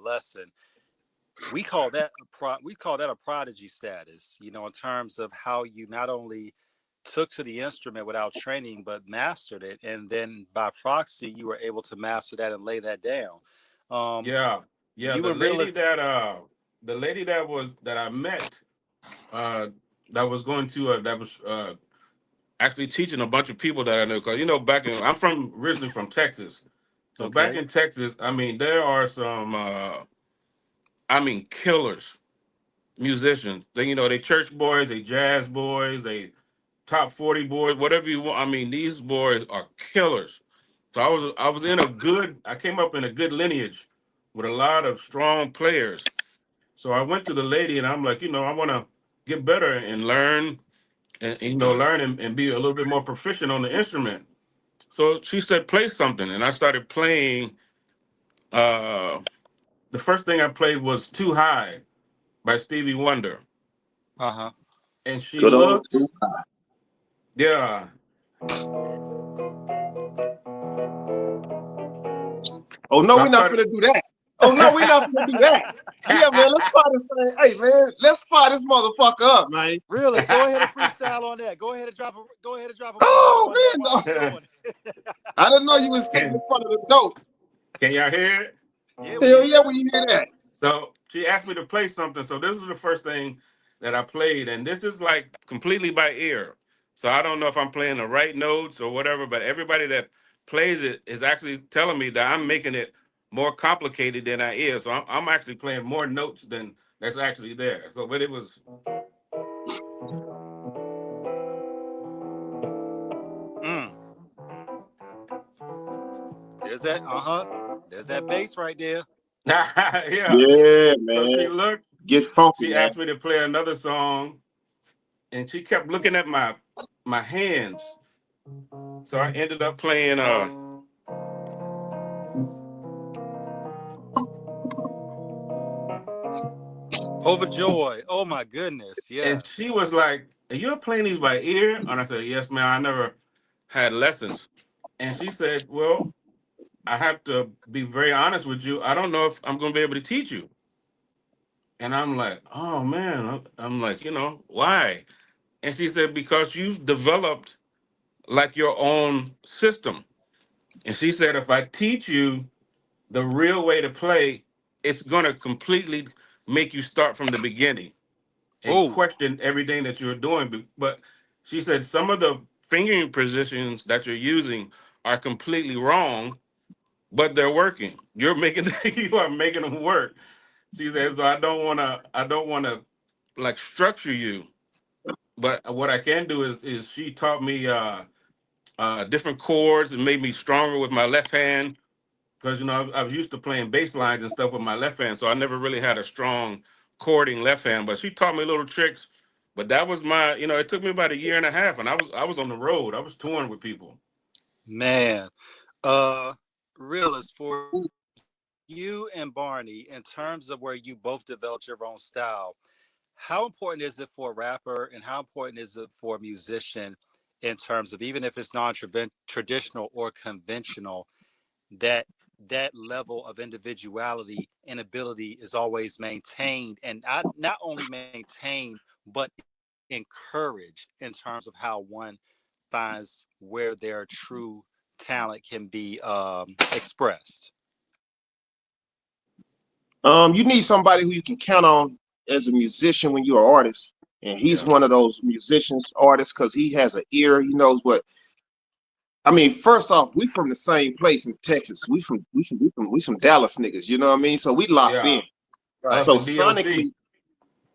lesson. We call that a prodigy status, you know, in terms of how you not only took to the instrument without training but mastered it, and then by proxy you were able to master that and lay that down. um Yeah, yeah. you and realist The lady that I met, uh, that was going to that was actually teaching a bunch of people that I know. Because I'm from originally from Texas, so back Okay. in Texas, I mean, there are some, I mean, killers musicians. They church boys, they jazz boys, they top 40 boys, whatever you want. I mean, these boys are killers. So I came up in a good lineage with a lot of strong players. So I went to the lady and I'm like, I want to get better and learn and be a little bit more proficient on the instrument. So she said, play something. And I started playing. Uh, the first thing I played was Too High by Stevie Wonder. Uh-huh. And she Good old looked, yeah. Oh no, So I we're not started. finna do that. Oh no, we're not finna do that. Yeah, man, let's fire this thing. Hey man, let's fire this motherfucker up, man. Realist, go ahead and freestyle on that. Go ahead and drop a bar Oh on that while man, you no. doing it. I didn't know you was sitting in can, front of the dope. can y'all hear it? Yeah, we can Hell yeah, hear it. we hear that. So she asked me to play something. So this is the first thing that I played, and this is like completely by ear. So I don't know if I'm playing the right notes or whatever, but everybody that plays it is actually telling me that I'm making it more complicated than I is. So I'm actually playing more notes than that's actually there. So, but it was. Mm, there's that. Uh-huh. There's that bass right there. Yeah. Yeah, So she man. looked. Get funky, She man. asked me to play another song, and she kept looking at my hands. So I ended up playing. Overjoy. Oh my goodness. And she Yes. was like, "Are you playing these by ear?" And I said, "Yes, ma'am. I never had lessons." And she said, "Well, I have to be very honest with you. I don't know if I'm going to be able to teach you." And I'm like, "Oh man." I'm like, why? And she said, "Because you've developed like your own system." And she said, "If I teach you the real way to play, it's going to completely make you start from the beginning and Oh, question everything that you're doing." But she said some of the fingering positions that you're using are completely wrong, but they're working. You are making them work. She said, so I don't wanna like structure you. But what I can do is she taught me different chords and made me stronger with my left hand. Because I was used to playing bass lines and stuff with my left hand, so I never really had a strong chording left hand. But she taught me little tricks. But that was it took me about a year and a half, and I was on the road. I was touring with people. man. Uh, realist, for you and Barney, in terms of where you both developed your own style, how important is it for a rapper and how important is it for a musician in terms of, even if it's non-traditional or conventional, that that level of individuality and ability is always maintained, and not only maintained but encouraged, in terms of how one finds where their true talent can be expressed? You need somebody who you can count on as a musician when you're an artist. And he's Yeah, one of those musicians, artists, because he has an ear. He knows what. I mean, first off, we from the same place in Texas. We from Dallas niggas. You know what I mean? So we locked in. yeah. Right. Us So and DOC. sonically,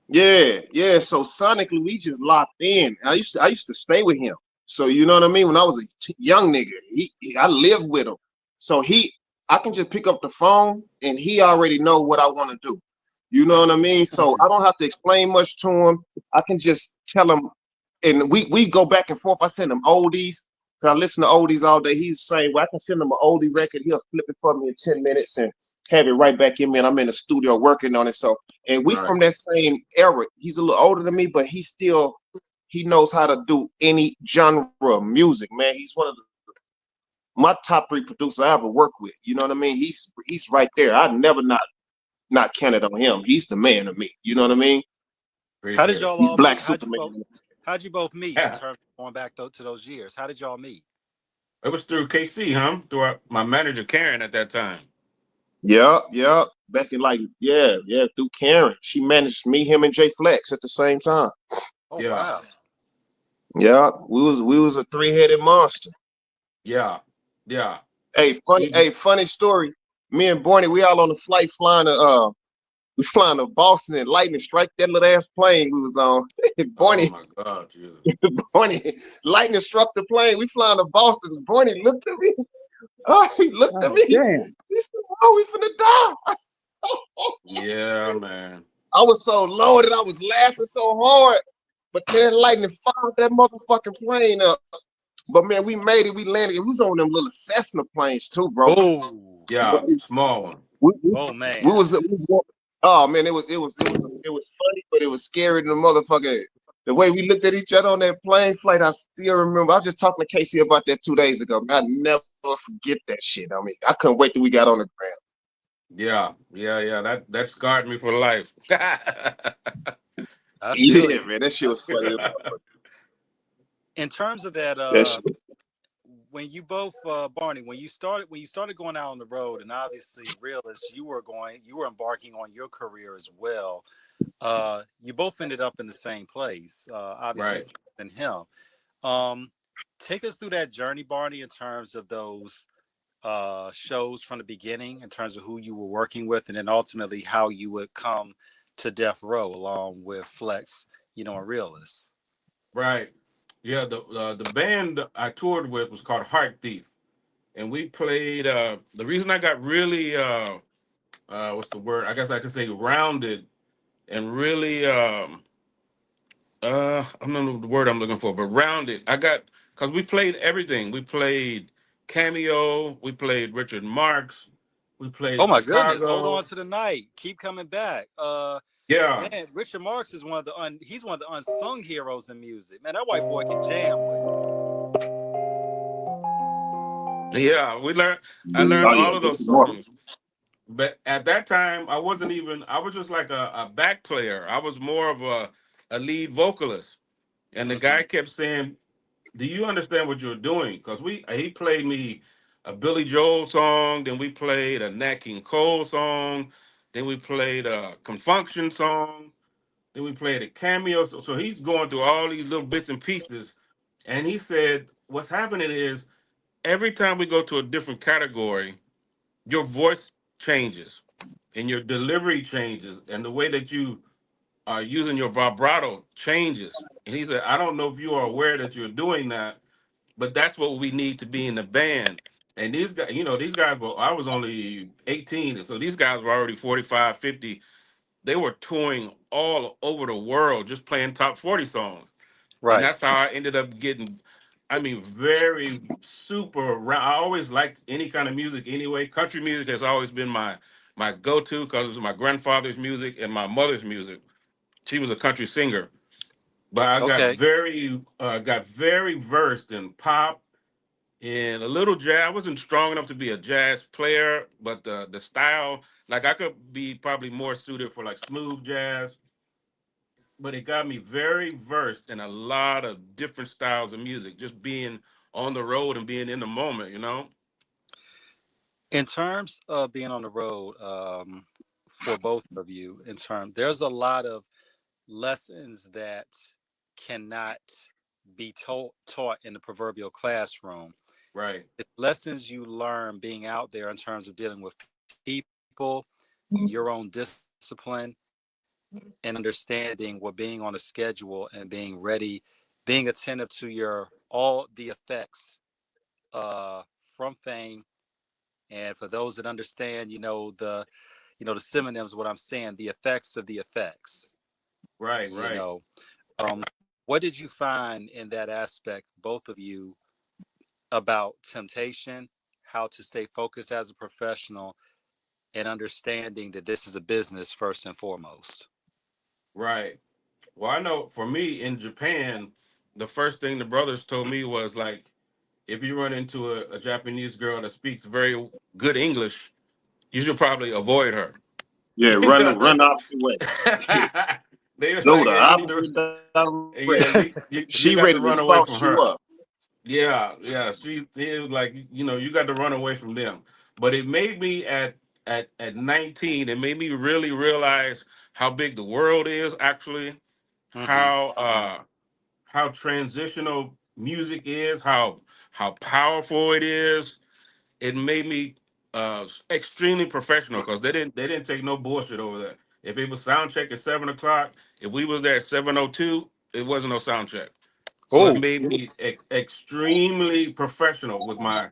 yeah, yeah. So sonically, we just locked in. I used to stay with him. So you know what I mean. When I was a young nigga, I lived with him. So I can just pick up the phone and he already know what I want to do. You know what I mean. So I don't have to explain much to him. I can just tell him, and we go back and forth. I send him oldies. 'Cause I listen to oldies all day. He's the same way. I can send him an oldie record. He'll flip it for me in 10 minutes and have it right back in me. And I'm in the studio working on it. So and we Right. from that same era. He's a little older than me, but he knows how to do any genre of music, man. He's one of my top three producers I ever work with. You know what I mean? He's right there. I never not not counted on him. He's the man of me. You know what I mean? How did Appreciate y'all He's all Black meet? Superman. How'd you both meet in it. terms of going back to those years? How did y'all meet? It was through KC, huh? Through my manager Karen at that time. Yeah, yeah. Back in like, yeah, yeah, through Karen. She managed me, him, and Jay Flex at the same time. Oh Yeah, wow. Yeah, we was a three-headed monster. yeah, yeah. Hey, funny story. Me and Barney, we all on the flight flying to we flying to Boston and lightning strike that little ass plane we was on. Oh Barney, my God, Jesus. Barney, lightning struck the plane. We flying to Boston. Barney looked at me. Oh, he looked at Oh, me. damn. He said, "Oh, we finna die." Yeah, man. I was so loaded. I was laughing so hard. But man, lightning fired that motherfucking plane up. But man, we made it. We landed. It was on them little Cessna planes too, bro. Oh, Yeah, small one. We, we, oh we man. was, we was oh man, it was funny, but it was scary to the motherfucker. The way we looked at each other on that plane flight, I still remember. I was just talking to Casey about that 2 days ago. Man, I never forget that shit. I mean, I couldn't wait till we got on the ground. Yeah, yeah, yeah. That scarred me for life. I feel Yeah, you. man, that shit I was feel funny. you. In terms of that, That shit. when you both, Barney, when you started going out on the road, and obviously, realist, you were embarking on your career as well. You both ended up in the same place. Obviously, Right, and him. Um, take us through that journey, Barney, in terms of those shows from the beginning, in terms of who you were working with, and then ultimately how you would come to Death Row along with Flex, and Realist. right. Yeah, the band I toured with was called Heart Thief, and we played. The reason I got really what's the word? I guess I could say rounded and really I don't know the word I'm looking for, but rounded. I got because we played everything. We played Cameo. We played Richard Marx. We Oh played my goodness! Hold Chicago. on to the night. Keep coming back. Yeah, Man, Richard Marx is he's one of the unsung heroes in music. Man, that white boy can jam with it. yeah. We learned. I Oh learned yeah, all of those songs. But at that time, I wasn't even. I was just like a back player. I was more of a lead vocalist. And the Mm-hmm. guy kept saying, "Do you understand what you're doing?" Because he played me a Billy Joel song, then we played a Nat King Cole song, then we played a Confunction song, then we played a Cameo. So he's going through all these little bits and pieces, and he said, "What's happening is every time we go to a different category, your voice changes, and your delivery changes, and the way that you are using your vibrato changes." And he said, "I don't know if you are aware that you're doing that, but that's what we need to be in the band." And these guys, these guys were, I was only 18. And so these guys were already 45, 50. They were touring all over the world, just playing top 40 songs. And Right. that's how I ended up getting, I mean, very super around. I always liked any kind of music anyway. Country music has always been my go-to because it was my grandfather's music and my mother's music. She was a country singer. But I Okay. got very versed in pop and a little jazz. I wasn't strong enough to be a jazz player, but the style, like I could be probably more suited for like smooth jazz. But it got me very versed in a lot of different styles of music, just being on the road and being in the moment. In terms of being on the road, for both of you, there's a lot of lessons that cannot be taught in the proverbial classroom. Right, It's lessons you learn being out there in terms of dealing with people, your own discipline, and understanding what being on a schedule and being ready, being attentive to your all the effects from fame. And for those that understand, the synonyms, what I'm saying, the effects of the effects. right, You right, know, what did you find in that aspect, both of you, about temptation, how to stay focused as a professional, and understanding that this is a business first and foremost? right. Well, I know for me in Japan, the first thing the brothers told me was like, if you run into a Japanese girl that speaks very good English, you should probably avoid her Yeah, run the opposite way. They was Go like, the yeah, you need to, opposite direction. yeah, She you ready got to to run away salt from you her. up. Yeah. It was like, you got to run away from them. But it made me at 19, it made me really realize how big the world is actually, Hmm. how transitional music is, how powerful it is. It made me extremely professional because they didn't take no bullshit over there. If it was sound check at 7 o'clock, if we was there at 7:02, it wasn't no sound check. So it Oh, made me extremely professional with my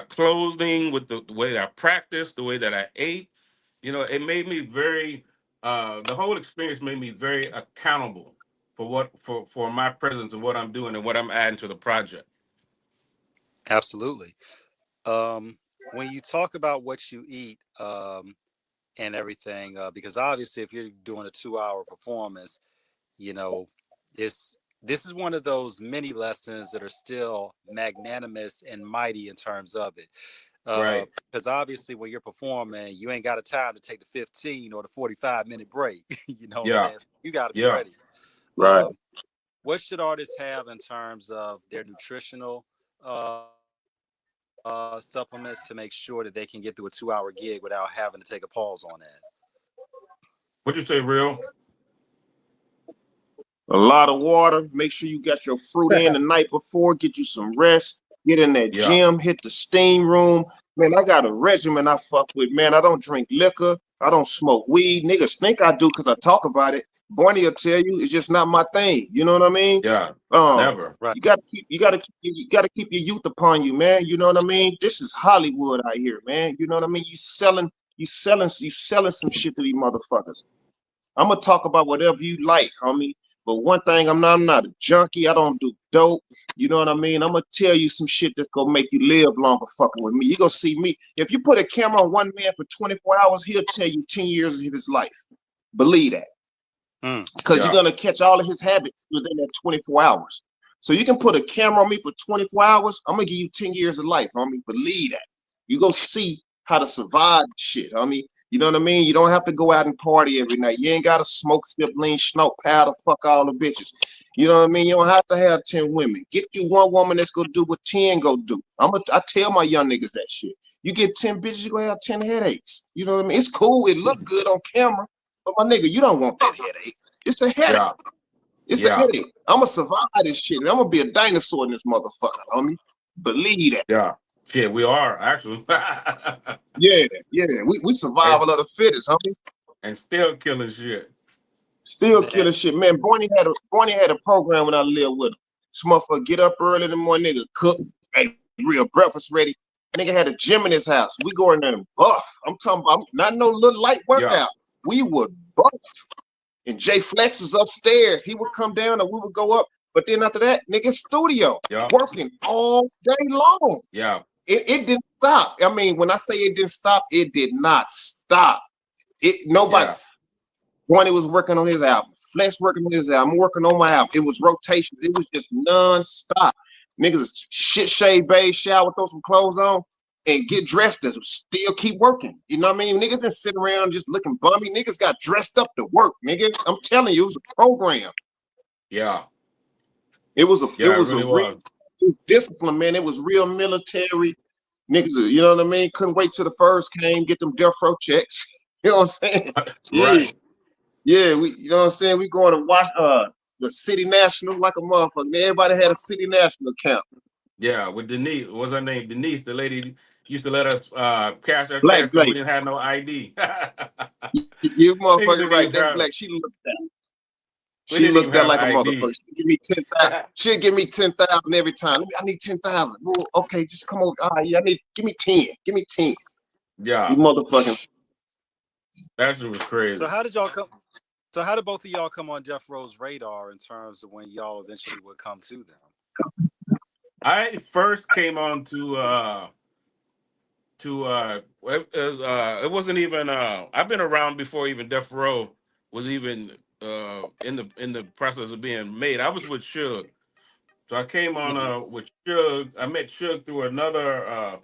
clothing, with the way I practiced, the way that I ate. It made me very. The whole experience made me very accountable for my presence and what I'm doing and what I'm adding to the project. absolutely. When you talk about what you eat, and everything, because obviously, if you're doing a 2-hour performance, you know, it's this is one of those mini lessons that are still magnanimous and mighty in terms of it. Right. Because obviously, when you're performing, you ain't got a time to take the 15 or the 45-minute break. You know what I'm Yeah. saying? So you got to be Yeah. ready. Right. Um, what should artists have in terms of their nutritional supplements to make sure that they can get through a 2-hour gig without having to take a pause on that? What you say, real? A lot of water. Make sure you got your fruit in the night before. Get you some rest. Get in that Yeah. gym. Hit the steam room. Man, I got a regimen I fuck with. Man, I don't drink liquor. I don't smoke weed. Niggas think I do because I talk about it. Barney will tell you it's just not my thing. You know what I mean? Yeah. Never. Right. You gotta keep your youth upon you, man. You know what I mean? This is Hollywood out here, man. You know what I mean? You selling some shit to these motherfuckers. I'm gonna talk about whatever you like, homie. But one thing, I'm not a junkie. I don't do dope. You know what I mean? I'm gonna tell you some shit that's gonna make you live longer fucking with me. You gonna see me. If you put a camera on one man for 24 hours, he'll tell you 10 years of his life. Believe that Mm. because you're Yeah. gonna catch all of his habits within that 24 hours. So you can put a camera on me for 24 hours. I'm gonna give you 10 years of life, homie. Believe that. You go see how to survive shit, homie. You know what I mean? You don't have to go out and party every night. You ain't gotta smoke, sip, lean, smoke, powder, fuck all the bitches. You know what I mean? You don't have to have 10 women. Get you one woman that's gonna do what 10 go do. I tell my young niggas that shit. You get 10 bitches, you gonna have 10 headaches. You know what I mean? It's cool, it look good on camera, but my nigga, you don't want that headache. It's a headache. Yeah. It's a Yeah. headache. I'm gonna survive this shit. And I'm gonna be a dinosaur in this motherfucker, homie. Believe that. Yeah. Shit, we are actually. Yeah, yeah. We and survival of the fittest, homie. and still killing shit. Still Man, killing shit, man. Barney had a program when I lived with him. This motherfucker get up early in the morning, nigga cook, hey, real breakfast ready. Nigga had a gym in his house. We go in there and buff. I'm talking about not no little light Yeah. workout. We would buff. And Jay Flex was upstairs. He would come down and we would go up. But then after that, nigga, studio Yeah. working all day long. Yeah. It didn't stop. I mean, when I say it didn't stop, it did not stop. It nobody. Yeah. Barney was working on his album. Flex working on his album. I'm working on my album. It was rotation. It was just non-stop. Niggas shit shave, bathe, shower, throw some clothes on, and get dressed and still keep working. You know what I mean? Niggas didn't sit around just looking bummy. Niggas got dressed up to work, nigga. I'm telling you, it was a program. Yeah. It was a it Yeah. It was a really real was. it was discipline, man. It was real military. Niggas, you know what I mean? Couldn't wait till the first came, get them death row checks. You know what I'm saying? Yeah. Right. Yeah, you know what I'm saying? We going to watch the City National like a motherfucker. Man, everybody had a City National account. Yeah. With Denise, what's her name? Denise, the lady used to let us cash our Black checks because we Blake. didn't have no ID. You Niggas motherfuckers didn't right. even That have. black, she looked that. We She didn't even looked that have like a motherfucker. ID. She'd give me 10,000. She'd give me 10,000 every time. I need 10,000. Well, okay, just come over. All right, yeah, give me 10. Give me 10. You Yeah. motherfucking That shit was so crazy. how did y'all come? So how did both of y'all come on Death Row's radar in terms of when y'all eventually would come to them? I first came on it wasn't even I've been around before even Death Row was even in the process of being made. I was with Suge. So I came on Hmm. with Suge. I met Suge through another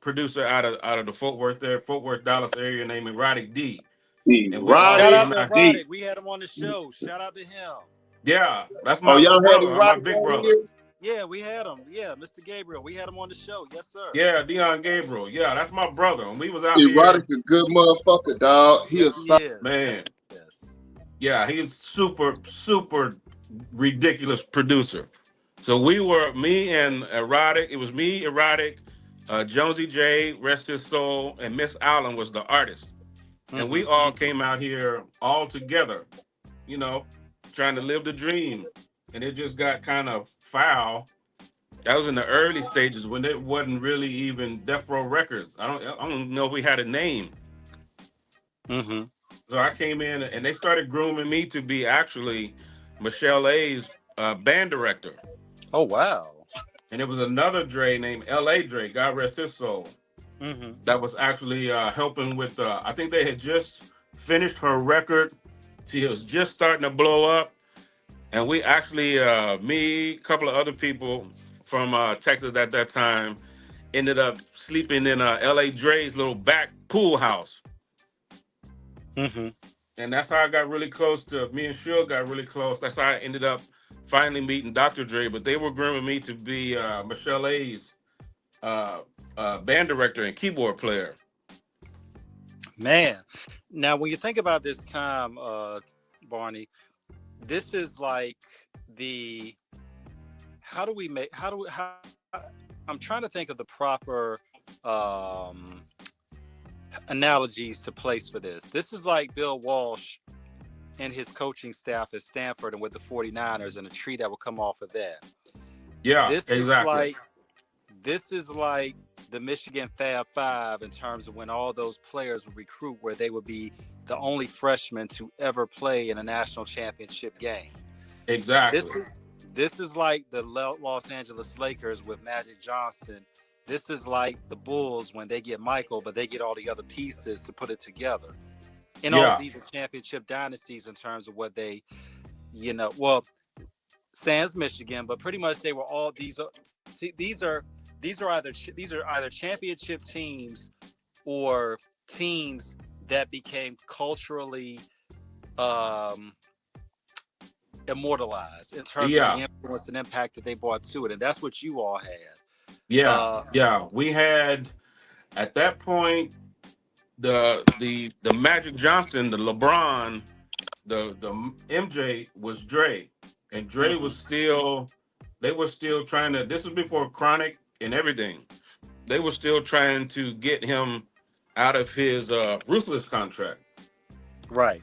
producer out of the Fort Worth Dallas area named Erotic D. and we all Shout Erotic out came to out. D. Erotic. We had him on the show. Shout out to him. Yeah, that's Oh, my little y'all had brother, my erotic big on brother. here? Yeah, we had him. Yeah, Mr. Gabriel. We had him on the show. Yes, sir. Yeah, Dion Gabriel. Yeah, that's my brother. And we was out Erotic here, a good motherfucker, dog. He a Yes, he solid. is. Yes, man. he is. Yeah, he's super ridiculous producer. So we were me and Erotic. It was me, Erotic, Jonesy J, rest his soul, and Miss Allen was the artist. And we Mm-hmm. all came out here all together, you know, trying to live the dream. And it just got kind of foul. That was in the early stages when it wasn't really even Death Row Records. I don't know if we had a name. Mm-hmm. So I came in and they started grooming me to be actually Michelle A's band director. Oh, wow. And it was another Dre named L.A. Dre, God rest his soul, Mm-hmm. that was actually helping with, I think they had just finished her record. She was just starting to blow up. And we actually, me, a couple of other people from Texas at that time, ended up sleeping in L.A. Dre's little back pool house. Mm-hmm. And that's how I got really close to me and Suge got really close. That's how I ended up finally meeting Dr. Dre. But they were grooming me to be Michelle A's uh, band director and keyboard player. Man. Now, when you think about this time, Barney, this is like the how do we make how do we how I'm trying to think of the proper um analogies to place for this. This is like Bill Walsh and his coaching staff at Stanford and with the 49ers and a tree that will come off of that. Yeah, This is exactly. like this is like the Michigan Fab Five in terms of when all those players would recruit, where they would be the only freshmen to ever play in a national championship game. Exactly. This is this is like the Los Angeles Lakers with Magic Johnson. This is like the Bulls when they get Michael, but they get all the other pieces to put it together. And all of Yeah. these are championship dynasties in terms of what they, well, sans Michigan, but pretty much they were all these are see, these are either championship teams or teams that became culturally um, immortalized in terms of Yeah. the influence and impact that they brought to it, and that's what you all had. Yeah. Yeah. We had at that point the Magic Johnson, the LeBron, the MJ was Dre. And Dre Mm-hmm. was still they were still trying to, this was before Chronic and everything. They were still trying to get him out of his ruthless contract. Right.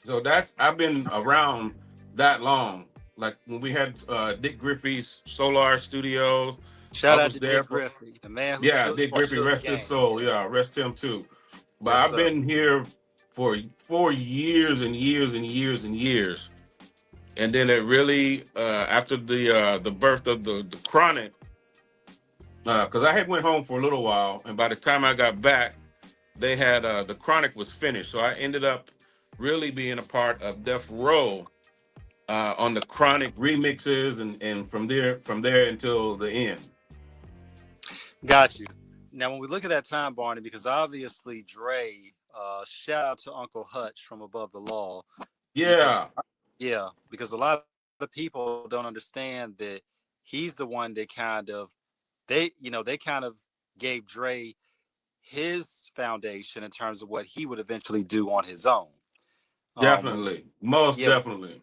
So that's I've been around that long. Like when we had Dick Griffey's Solar Studios, I Shout out was to there Dick for, Griffey, the man who yeah, shook, Dick Griffey, shook the rest his game. soul. Yeah. Yeah, rest him too. But Yes, I've sir. been here for years and years and years and years. And then it really after the birth of the Chronic, because I had went home for a little while, and by the time I got back, they had the Chronic was finished. So I ended up really being a part of Death Row on the Chronic remixes, and from there until the end. Got you. Now, when we look at that time, Barney, because obviously Dre, shout out to Uncle Hutch from Above the Law, because Yeah, yeah, because a lot of people don't understand that he's the one that kind of they kind of gave Dre his foundation in terms of what he would eventually do on his own. When we definitely, most yeah definitely.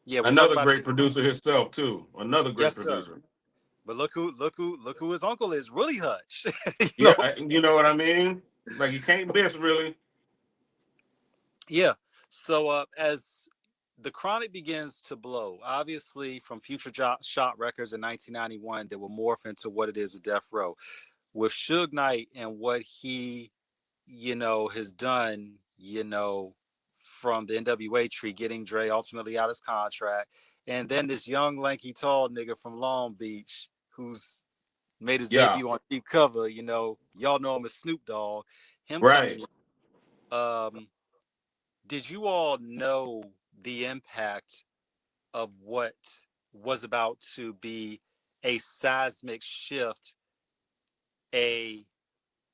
yeah we talk Another about great his producer himself too. Another great yes sir. producer. But look who his uncle is, really Hutch. you know Yeah, what I'm saying? you know what I mean. Like you can't miss really. Yeah. So as the Chronic begins to blow, obviously from Future Shot Records in 1991, they will morph into what it is at Death Row. With Suge Knight and what he, has done, from the NWA tree, getting Dre ultimately out his contract. And then this young, lanky, tall nigga from Long Beach who's made his Yeah, debut on deep cover, y'all know him as Snoop Dogg, him coming right. in. Did you all know the impact of what was about to be a seismic shift, a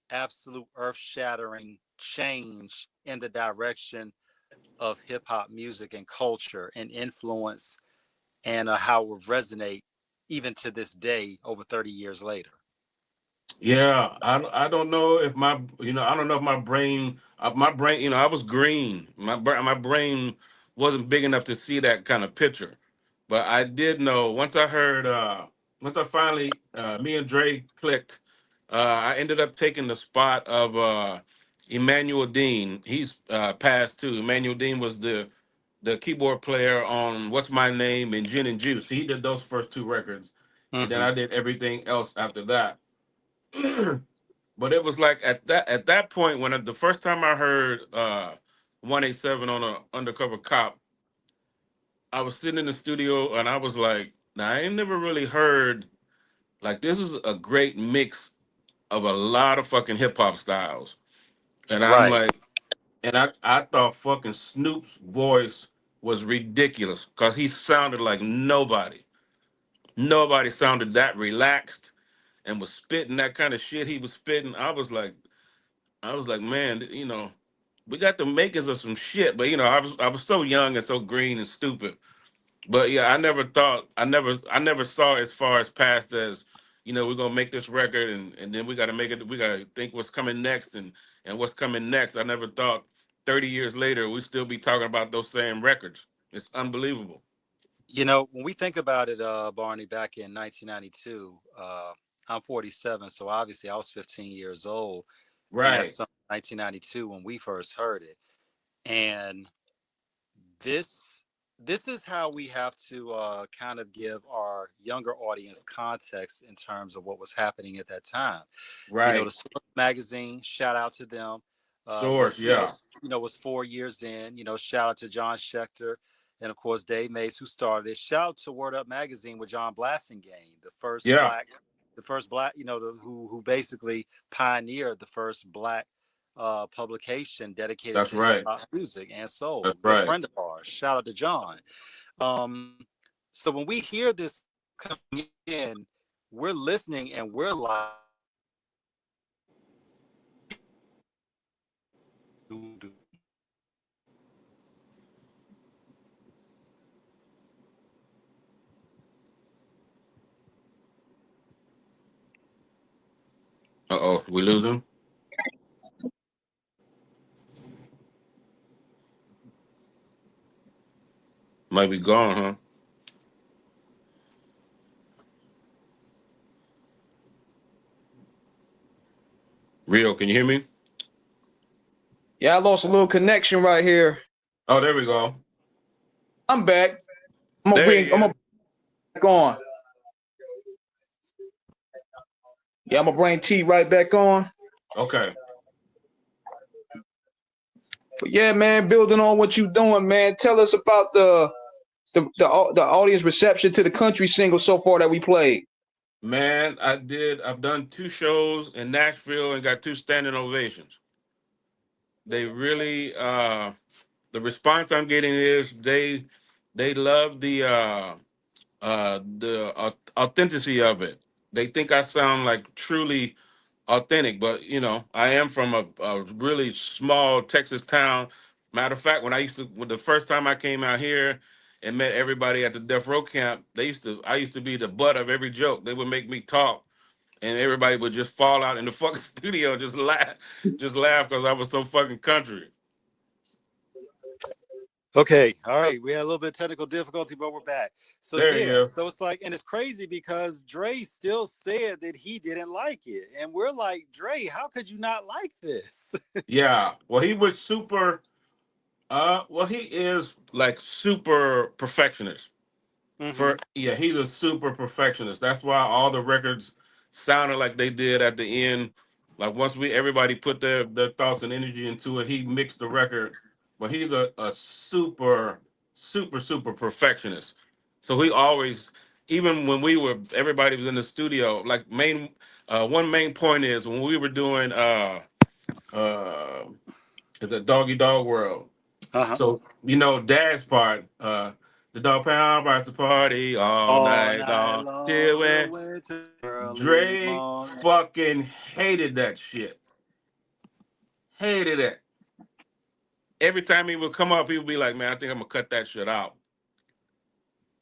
absolute earth-shattering change in the direction of hip hop music and culture and influence, and how it will resonate even to this day over 30 years later. Yeah, I don't know if I don't know if my brain, I was green. My brain wasn't big enough to see that kind of picture. But I did know once I finally me and Dre clicked, I ended up taking the spot of Emmanuel Dean. He's passed too. Emmanuel Dean was the keyboard player on What's My Name and Gin and Juice. He did those first two records, and then Hmm. I did everything else after that. But it was like at that point when the first time I heard 187 on a undercover cop, I was sitting in the studio and I was like, now I ain't never really heard like this is a great mix of a lot of fucking hip hop styles. And I'm Right. like, and I thought fucking Snoop's voice was ridiculous because he sounded like nobody. Nobody sounded that relaxed and was spitting that kind of shit he was spitting. I was like, man, we got the makers of some shit, but I was so young and so green and stupid. But yeah, I never saw as far as past as, we're gonna make this record and then we gotta make it, we gotta think what's coming next and what's coming next. I never thought 30 years later we'd still be talking about those same records. It's unbelievable. When we think about it, Barney, back in 1992, I'm 47, so obviously I was 15 years old in that Right. summer, 1992, when we first heard it. And this this is how we have to kind of give our younger audience context in terms of what was happening at that time. The Right. Source magazine, shout out to them, Source, was yeah. was 4 years in. Shout out to John Schechter and of course Dave Mays, who started it. Shout out to Word Up magazine with John Blassingame, Yeah, the first black, who basically pioneered the first black publication dedicated that's to hip right. hop music and soul. That's Good right. friend of ours. Shout out to John. Um, so when we hear this coming in, we're listening and we're like, Uh-oh, we lose him? Might be gone, huh? Rio, can you hear me? Yeah, I lost a little connection right here. Oh, there we go. I'm back. There he I'm is. gonna back on. Yeah, I'm gonna bring T right back on. Okay. But yeah, man, building on what you doing, man. Tell us about the audience reception to the country single so far that we played. Man, I've done two shows in Nashville and got two standing ovations. They really the response I'm getting is they love the authenticity of it. They think I sound like truly authentic, but I am from a really small Texas town. Matter of fact, when the first time I came out here and met everybody at the Death Row camp, I used to be the butt of every joke. They would make me talk, and everybody would just fall out in the fucking studio and just laugh because I was so fucking country. okay, all right, we had a little bit of technical difficulty, but we're back. So There you yeah, go. so it's like, and it's crazy because Dre still said that he didn't like it, and we're like, Dre, how could you not like this? Yeah. Well, he was super. Well, he is like super perfectionist. Hmm. He's a super perfectionist. That's why all the records sounded like they did at the end. Like once everybody put their thoughts and energy into it, he mixed the record. But he's a super, super, super perfectionist. So he always, even when everybody was in the studio, like one main point is when we were doing uh it's a doggy dog world. Uh-huh. So Dad's part, the dog pound rides the party all All night night long long till till when winter early Dre morning. fucking hated that shit. Hated it. Every time he would come up, he would be like, "Man, I think I'm gonna cut that shit out."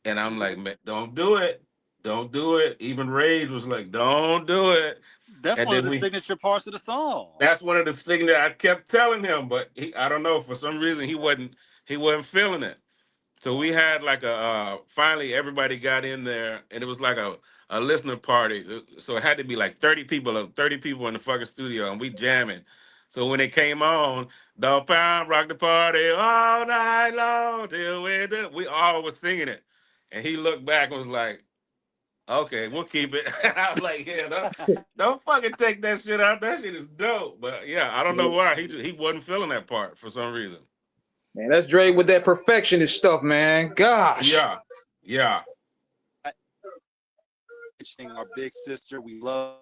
And I'm like, "Man, don't do it, don't do it." Even Rage was like, "Don't do it." That's And one of then the we signature parts of the song. that's one of the things that I kept telling him, but I don't know, for some reason he wasn't feeling it. So we had like a finally everybody got in there, and it was like a listener party. So it had to be like 30 people in the fucking studio, and we jamming. So when it came on, the pound rock the party all night long till we all was singing it, and he looked back and was like, "Okay, we'll keep it." And I was like, "Yeah, don't fucking take that shit out. That shit is dope." But yeah, I don't know why he wasn't feeling that part for some reason. Man, that's Dre with that perfectionist stuff, man. Gosh. Yeah, yeah. Mentioning our big sister, we love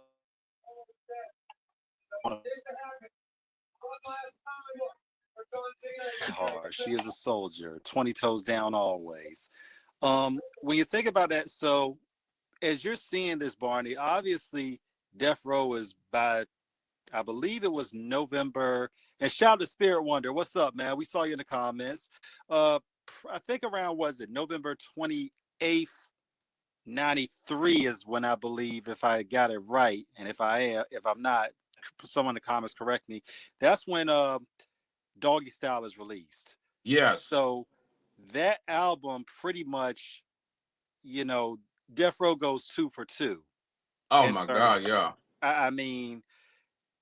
her. She is a soldier, 20 toes down always. When you think about that, so as you're seeing this, Barney, obviously Death Row is by, I believe it was November. And shout out to Spirit Wonder. What's up, man? We saw you in the comments. Uh, I think around, was it November 28th, 93 is when I believe, if I got it right. And if I'm not, someone in the comments correct me. That's when Doggy Style is released. Yes. So that album pretty much, you know, Death Row goes 2 for 2 Oh in my God, terms. yeah. I mean,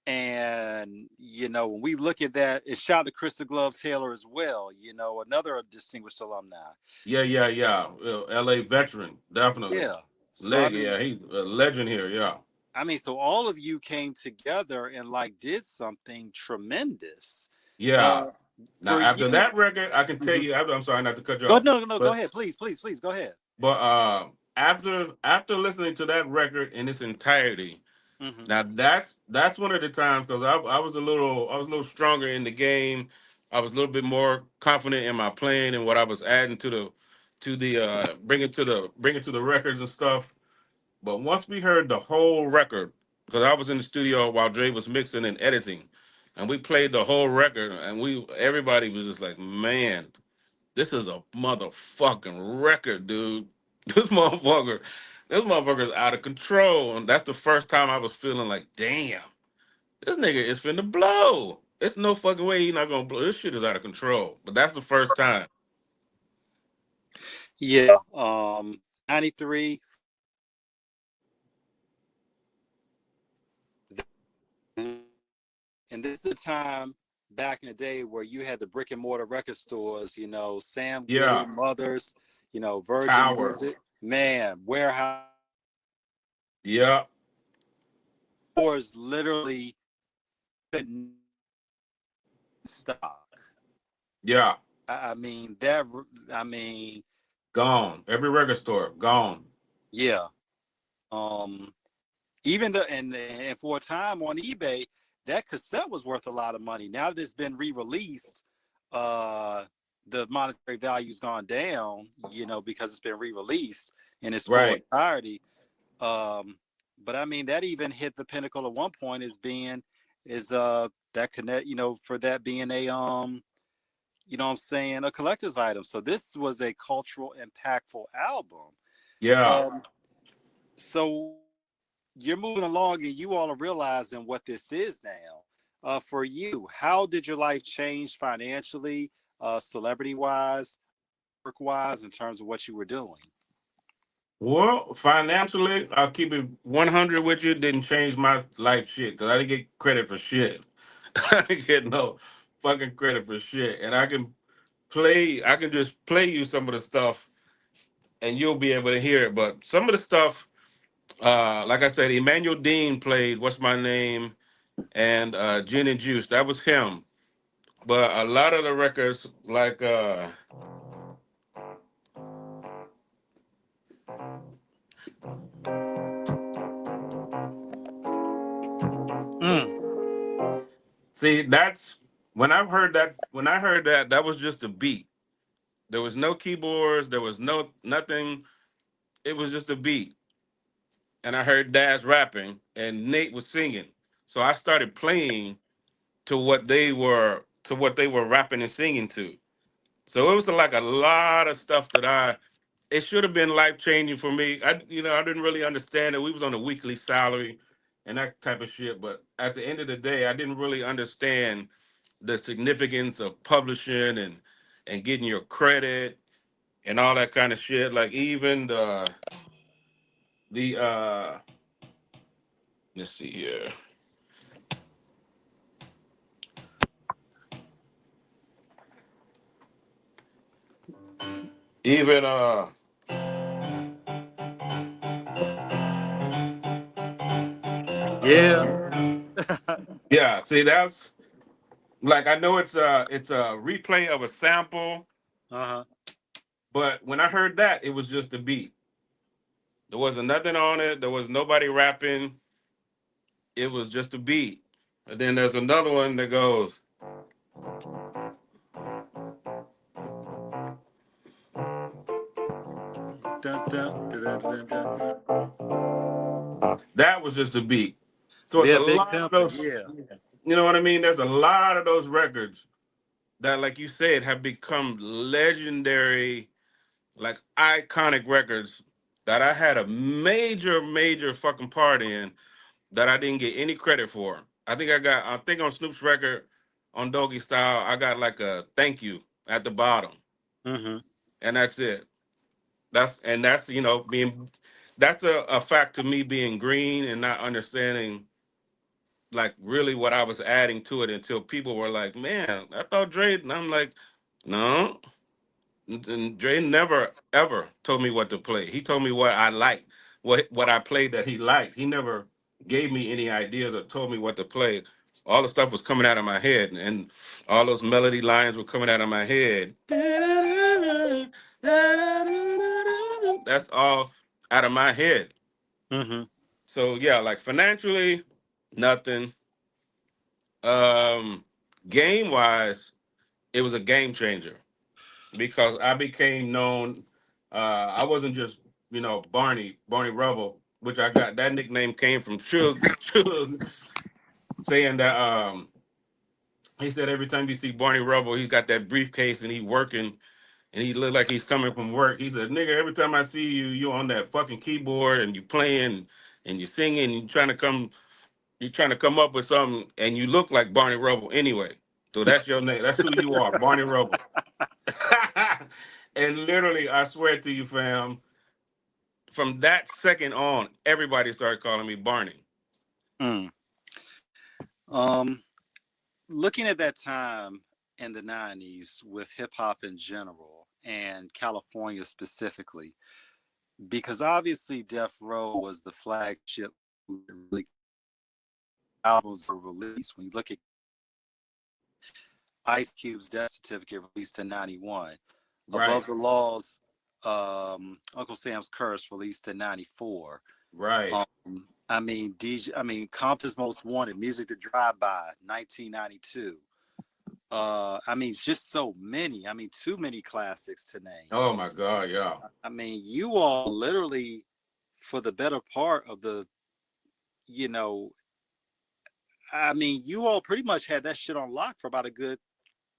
and when we look at that, it's shout to Krista Glove Taylor as well. Another distinguished alumni. Yeah, yeah, yeah. LA veteran, definitely. Yeah. So I mean, Yeah, he's a legend here, yeah. so all of you came together and like did something tremendous. Yeah. Uh, Now for after you, that record, I can tell mhm. you, I'm sorry not to cut you Go off. no no go But ahead, please please please go ahead. after listening to that record in its entirety, Hmm. now that's one of the times because I was a little stronger in the game. I was a little bit more confident in my playing and what I was adding to the bringing to the records and stuff. But once we heard the whole record, because I was in the studio while Dre was mixing and editing, and we played the whole record, and everybody was just like, "Man, this is a motherfucking record, dude. This motherfucker, this motherfucker's out of control." And that's the first time I was feeling like, "Damn, this nigga is finna blow. It's no fucking way he's not gonna blow. This shit is out of control." But that's the first time. Yeah. 93. And this is a time back in the day where you had the brick and mortar record stores, Sam Goody, Yeah, Mothers, Virgin Tower. Music, man, warehouse Yeah, stores literally couldn't stock. yeah. I mean that. I mean, Gone. Every record store gone. yeah. Um, Even and for a time on eBay, that cassette was worth a lot of money. Now that it's been re-released, uh, the monetary value's gone down. Because it's been re-released in its full Right. entirety. But I mean, that even hit the pinnacle at one point as being is that connect. For that being a what I'm saying, a collector's item. So this was a cultural impactful album. Yeah. Um, so you're moving along and you all are realizing what this is now. For you, how did your life change financially, celebrity wise, work wise, in terms of what you were doing? Well, financially, I'll keep it 100 with you. Didn't change my life shit because I didn't get credit for shit. I didn't get no fucking credit for shit. And I can just play you some of the stuff and you'll be able to hear it. But some of the stuff, like I said, Emmanuel Dean played What's My Name and Gin and Juice. That was him. But a lot of the records, like, Mm. see, when I heard that, that was just a beat. There was no keyboards. There was no nothing. It was just a beat. And I heard Daz rapping and Nate was singing. So I started playing to what they were rapping and singing to. So it was like a lot of stuff that I it should have been life changing for me. I didn't really understand it. We was on a weekly salary and that type of shit. But at the end of the day, I didn't really understand the significance of publishing and getting your credit and all that kind of shit. Like even the let's see here. Even Yeah. yeah, see that's like I know it's a replay of a sample, Uh-huh. but when I heard that, it was just a beat. There wasn't nothing on it. There was nobody rapping. It was just a beat. And then there's another one that goes, Dun, dun, dun, dun, dun, dun, dun. that was just a beat. So it's Yeah, a Big lot of Pimpin'. those, Yeah. you know what I mean? There's a lot of those records that, like you said, have become legendary, like iconic records that I had a major, major fucking part in that I didn't get any credit for. I think on Snoop's record on Doggy Style, I got like a thank you at the bottom, Mm-hmm. and that's it. That's being that's a fact to me being green and not understanding like really what I was adding to it until people were like, "Man, I thought Dre," and I'm like, "No." And Dre never ever told me what to play. He told me what I liked, what I played that he liked. He never gave me any ideas or told me what to play. All the stuff was coming out of my head, and all those melody lines were coming out of my head. That's all out of my head. Mm-hmm. So yeah, like financially, nothing. Um, Game wise, it was a game changer because I became known. I wasn't just Barney Rubble, which I got that nickname came from Chug saying that he said every time you see Barney Rubble, he's got that briefcase and he working and he look like he's coming from work. He said, "Nigga, every time I see you, you on that fucking keyboard and you playing and you singing, and you're trying to come up with something, and you look like Barney Rubble anyway. So that's your name. That's who you are, Barney Rubble." And literally, I swear to you, fam, from that second on, everybody started calling me Barney. Mm. Um, Looking at that time in the 90s with hip hop in general and California specifically, because obviously Death Row was the flagship really albums were released. When you look at Ice Cube's Death Certificate released in 91, Right, Above the Laws, Uncle Sam's Curse released in 94. right. Compton's Most Wanted, Music to Drive By, 1992. It's just so many. Too many classics to name. Oh my God, yeah. You all literally, for the better part of the, you know, you all pretty much had that shit on lock for about a good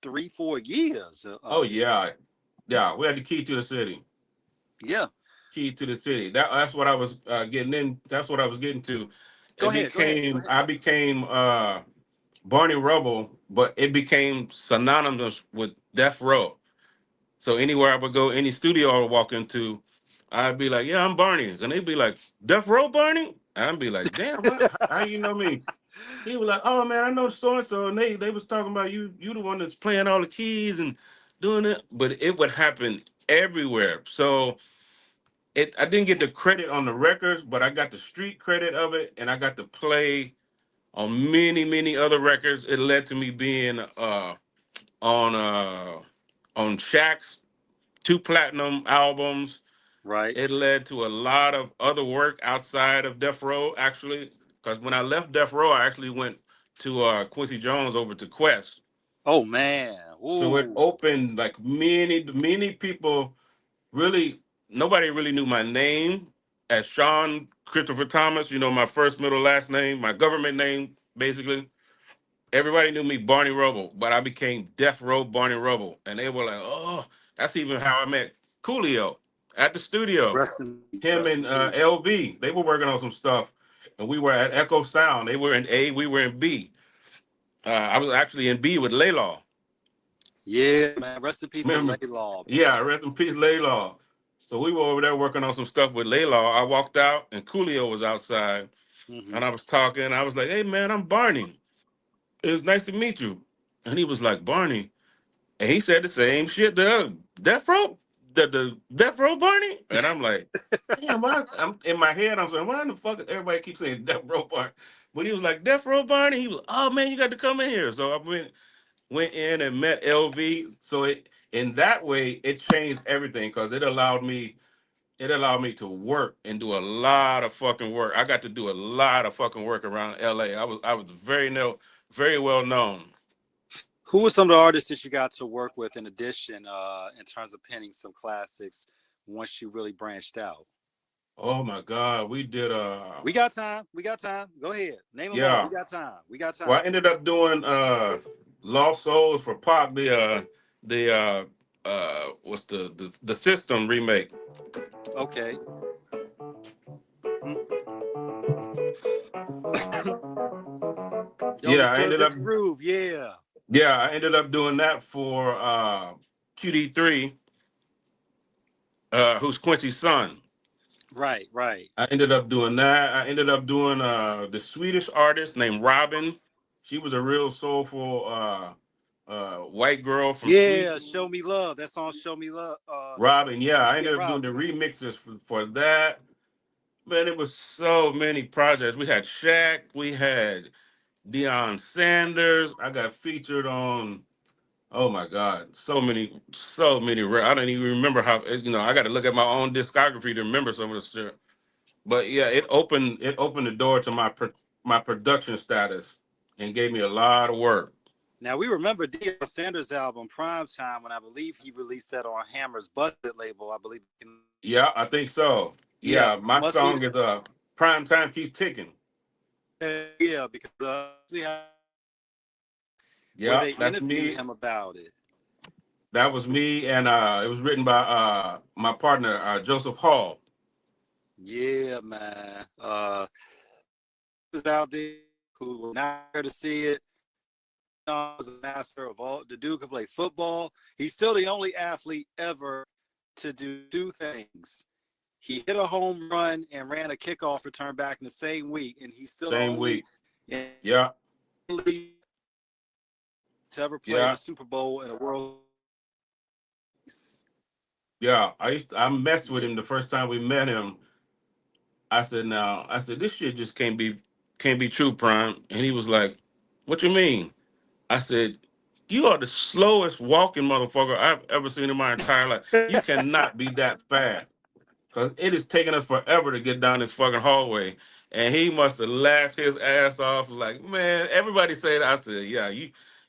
3, 4 years. Oh yeah, yeah. We had the key to the city. Yeah. Key to the city. That's what I was getting in. That's what I was getting to. Go It ahead. Go ahead. Go became ahead. I became Barney Rubble, but it became synonymous with Death Row. So anywhere I would go, any studio I would walk into, I'd be like, "Yeah, I'm Barney," and they'd be like, "Death Row Barney?" I'd be like, "Damn, how you know me?" He was like, "Oh man, I know so and so," and they was talking about you. You the one that's playing all the keys and doing it, but it would happen everywhere. So I didn't get the credit on the records, but I got the street credit of it, and I got to play on many many other records. It led to me being on on Shaq's 2 platinum albums. Right. It led to a lot of other work outside of Death Row, actually, because when I left Death Row, I actually went to Quincy Jones over to Quest. Oh man. So it Ooh. opened like many people really, nobody really knew my name as Sean Christopher Thomas, my first, middle, last name, my government name, basically. Everybody knew me, Barney Rubble, but I became Death Row Barney Rubble, and they were like, "Oh, that's even how I met Coolio at the studio." Rest in peace. Him Rest and in peace. LV, they were working on some stuff, and we were at Echo Sound. They were in A, we were in B. I was actually in B with Laylaw. Yeah, man. Rest in peace to Remember? Laylaw, Yeah, man. rest in peace, Laylaw. So we were over there working on some stuff with Laylaw. I walked out, and Coolio was outside, Hmm. and I was talking. I was like, "Hey, man, I'm Barney. It's nice to meet you." And he was like, "Barney," and he said the same shit. The Death Row, the Death Row Barney, and I'm like, "Damn, why?" I'm in my head. I'm saying, "Why in the fuck?" Everybody keeps saying Death Row Barney, but he was like Death Row Barney. He was, "Oh man, you got to come in here." So I went in and met LV. So it in that way it changed everything because it allowed me to work and do a lot of fucking work. I got to do a lot of fucking work around LA. I was very well known. Who were some of the artists that you got to work with in addition, in terms of penning some classics once you really branched out? Oh my God, we did We got time. We got time. Go ahead. Name them all. yeah. We got time. We got Well, I time. ended up doing Lost Souls for Pop, the what's the System remake. Okay. Mm. Don't Yeah, I disturb ended up this groove. Yeah. yeah, I ended up doing that for QD3, who's Quincy's son. Right. Right. I ended up doing that. I ended up doing the Swedish artist named Robin. She was a real soulful white girl from Yeah. Sweden. Show me love. That song, "Show Me Love." Robin, yeah, I Yeah, ended up doing Rob. the remixes for that. Man, it was so many projects. We had Shaq, we had Deion Sanders. I got featured on. Oh my God, so many. I don't even remember how. I got to look at my own discography to remember some of the stuff. But yeah, it opened the door to my production status and gave me a lot of work. Now we remember Deion Sanders' album "Prime Time" when I believe he released that on Hammer's Busted label. I believe. Yeah, I think so. Yeah, Yeah, my must be. song is Prime Time Keeps Ticking. Yeah, because where Yeah, they that's interviewed me. him about it. That was me, and it was written by my partner Joseph Hall. Yeah, man. Is out there who were not here to see it. Was a master of all. The dude could play football. He's still the only athlete ever to do two things. He hit a home run and ran a kickoff return back in the same week, and he's still the Same only week. in Yeah, the league to ever play in yeah, the Super Bowl in a World Series. yeah. I messed with Yeah. him the first time we met him. I said this shit just can't be true, Prime. And he was like, "What you mean?" I said, "You are the slowest walking motherfucker I've ever seen in my entire life. You cannot be that fast." Because it is taking us forever to get down this fucking hallway. And he must have laughed his ass off. Like, man, everybody said, I said, yeah,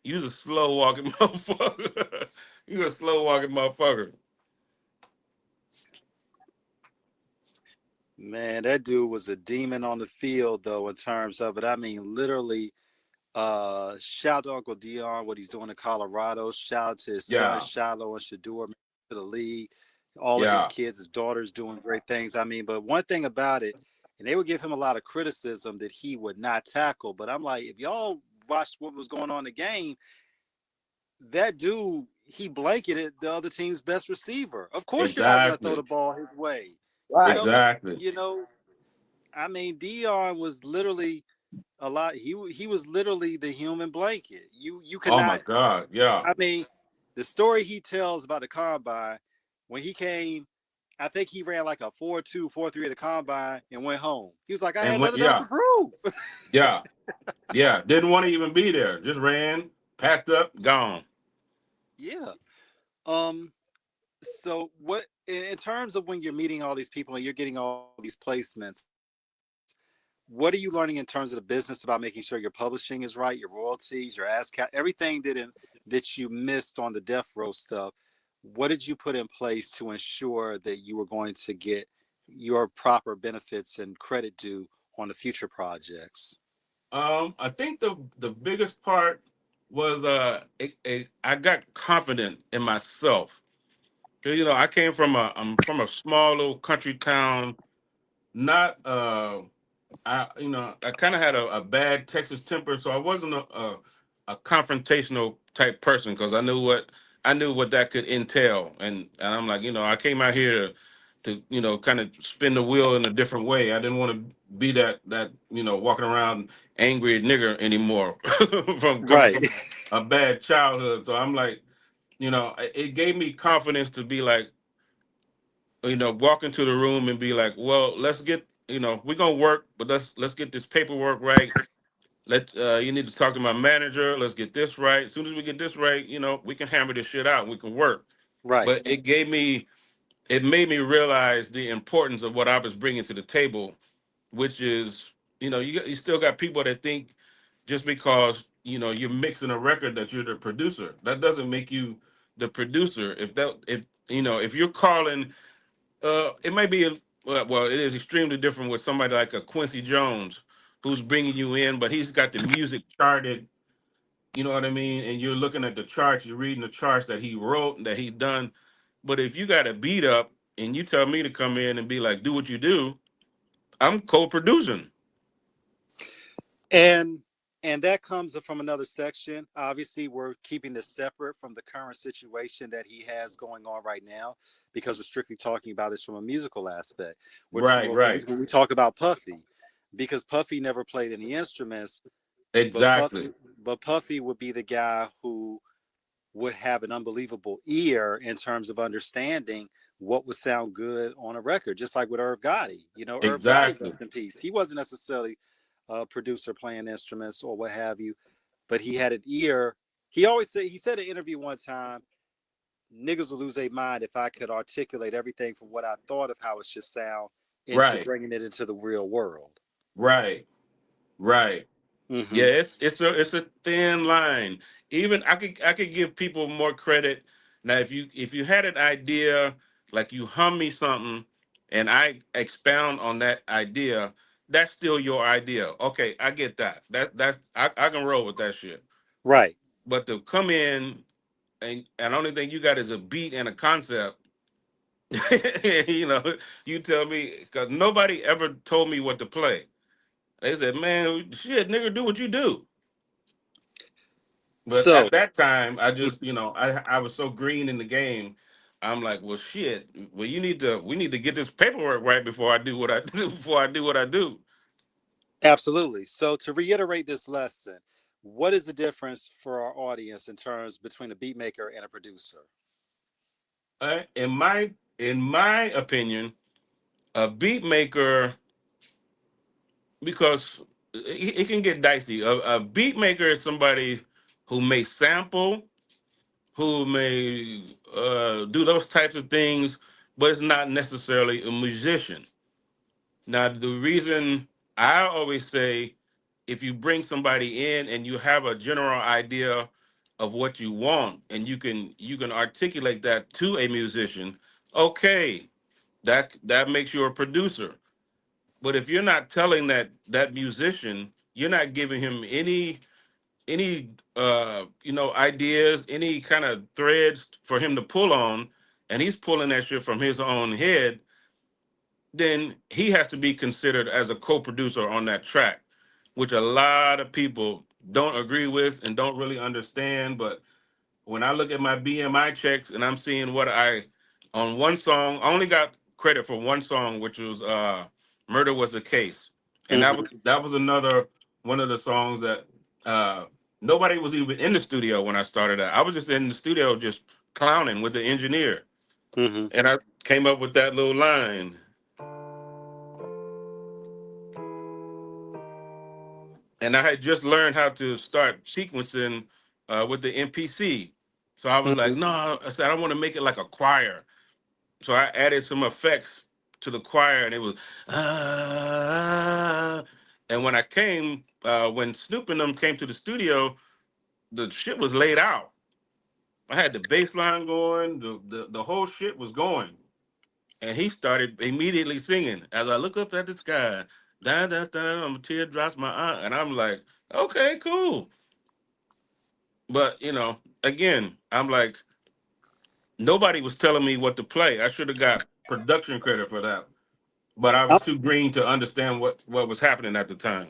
you's a slow walking motherfucker. You a slow walking motherfucker. Man, that dude was a demon on the field, though, in terms of it. I mean, literally, shout out to Uncle Dion, what he's doing in Colorado. Shout out to his son, Yeah, Shiloh and Shador, to the league. All of his yeah, kids, his daughters doing great things. I mean, but one thing about it, and they would give him a lot of criticism that he would not tackle. But I'm like, if y'all watched what was going on in the game, that dude, he blanketed the other team's best receiver. Of course, you're not going to throw the exactly. ball his way. You Right. know, Exactly. you know. I mean, Dion was literally a lot. He was literally the human blanket. You could Oh my not. God. Yeah. I mean, the story he tells about the combine when he came, I think he ran like a 4.2, 4.3 at the combine and went home. He was like, I And had went, nothing else to yeah, prove. yeah, yeah. Didn't want to even be there. Just ran, packed up, gone. Yeah. Um. So what in terms of when you're meeting all these people and you're getting all these placements, what are you learning in terms of the business about making sure your publishing is right, your royalties, your ASCAP, everything that you missed on the death row stuff? What did you put in place to ensure that you were going to get your proper benefits and credit due on the future projects? I think the biggest part was I got confident in myself. 'Cause, you know, I'm from a small little country town, not I kind of had a bad Texas temper, so I wasn't a confrontational type person because I knew what that could entail, and I'm like, I came out here to kind of spin the wheel in a different way. I didn't want to be that walking around angry nigger anymore from coming Right. from a bad childhood. So I'm like, it gave me confidence to be like, walk into the room and be like, well, let's get, we're gonna work, but let's get this paperwork right. You need to talk to my manager. Let's get this right. As soon as we get this right, we can hammer this shit out and we can work. Right. But it made me realize the importance of what I was bringing to the table, which is, you still got people that think just because you're mixing a record that you're the producer. That doesn't make you the producer. If you're calling, it might be well, it is extremely different with somebody like a Quincy Jones who's bringing you in, but he's got the music charted. You know what I mean? And you're looking at the charts, you're reading the charts that he wrote and that he's done. But if you got a beat up and you tell me to come in and be like, do what you do, I'm co-producing. And and that comes from another section. Obviously, we're keeping this separate from the current situation that he has going on right now because we're strictly talking about this from a musical aspect. Which Right, right. when we talk about Puffy, because Puffy never played any instruments, but Exactly. Puffy would be the guy who would have an unbelievable ear in terms of understanding what would sound good on a record, just like with Irv Gotti. Irv Gotti, Exactly. rest in peace. He wasn't necessarily a producer playing instruments or what have you, but he had an ear. He said in an interview one time, niggas would lose their mind if I could articulate everything from what I thought of how it should sound into Right. bringing it into the real world. Right. Right. Yeah, Mm-hmm. it's a thin line. Even I could give people more credit. Now if you had an idea, like you hum me something and I expound on that idea, that's still your idea. Okay, I get that. I can roll with that shit. Right. But to come in and only thing you got is a beat and a concept, you know, you tell me because nobody ever told me what to play. They said, "Man, shit, nigga, do what you do." But So, at that time, I just, I was so green in the game. I'm like, well, shit. Well, we need to get this paperwork right before I do what I do. Before I do what I do. absolutely. So, to reiterate this lesson, what is the difference for our audience in terms between a beat maker and a producer? In my opinion, a beat maker, because it can get dicey. A beat maker is somebody who may sample, who may do those types of things, but it's not necessarily a musician. Now, the reason I always say, if you bring somebody in and you have a general idea of what you want and you can articulate that to a musician, okay, that makes you a producer. But if you're not telling that musician, you're not giving him any ideas, any kind of threads for him to pull on, and he's pulling that shit from his own head, then he has to be considered as a co-producer on that track, which a lot of people don't agree with and don't really understand. But when I look at my BMI checks and I'm seeing what I on one song, I only got credit for one song, which was "Murder Was the Case," and that Mm-hmm. was that was another one of the songs that uh, nobody was even in the studio when I started out. I was just in the studio just clowning with the engineer, Mm-hmm. and I came up with that little line. And I had just learned how to start sequencing with the MPC. So I was like, Mm-hmm. no, I said I want to make it like a choir. So I added some effects to the choir, and it was ah. And when when Snoop and them came to the studio, the shit was laid out. I had the bass line going, the whole shit was going, and he started immediately singing as I look up at the sky. I'm teardrops my eye, and I'm like, okay, cool. But again, I'm like, nobody was telling me what to play. I should have got production credit for that, but I was too green to understand what was happening at the time.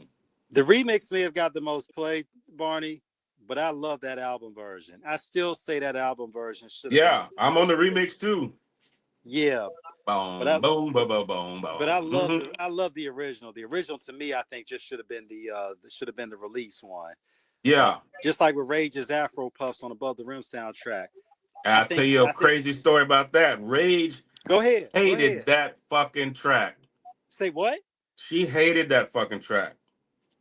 The remix may have got the most play, Barney, but I love that album version. I still say that album version should have been the Yeah, I'm on the first remix release. too. Yeah, but I Boom, boom, boom, boom, boom, but I boom. love the I love the original. The original to me, I think, just should have been the release one. Uh, Yeah, just like with Rage's Afro Puffs on Above the Rim soundtrack. I'll tell you a I think. crazy story about that. Rage Go ahead. Go hated ahead. that fucking track. Say what? She hated that fucking track.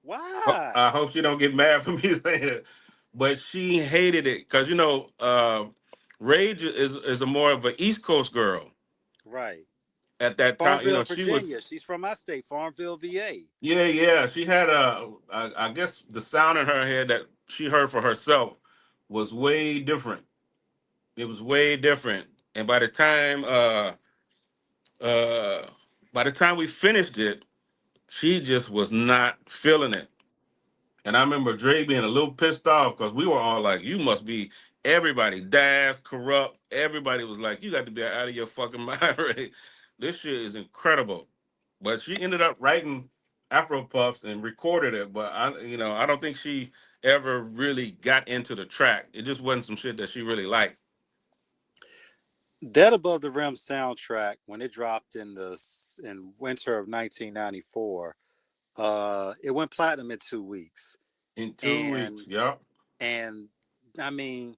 Why? I hope she don't get mad for me saying it, but she hated it because Rage is a more of an East Coast girl Right. at that time. Farmville, She Virginia. was. She's from my state, Farmville, VA. Yeah, yeah. She had I guess the sound in her head that she heard for herself was way different. It was way different. And uh by the time we finished it, she just was not feeling it. And I remember Dre being a little pissed off because we were all like, "You must be everybody, Dash, corrupt." Everybody was like, "You got to be out of your fucking mind, Ray. This shit is incredible." But she ended up writing Afro Puffs and recorded it. But I don't think she ever really got into the track. It just wasn't some shit that she really liked. That Above the Rim soundtrack, when it dropped in winter of 1994, it went platinum in 2 weeks, In 2 weeks, and yep, and I mean,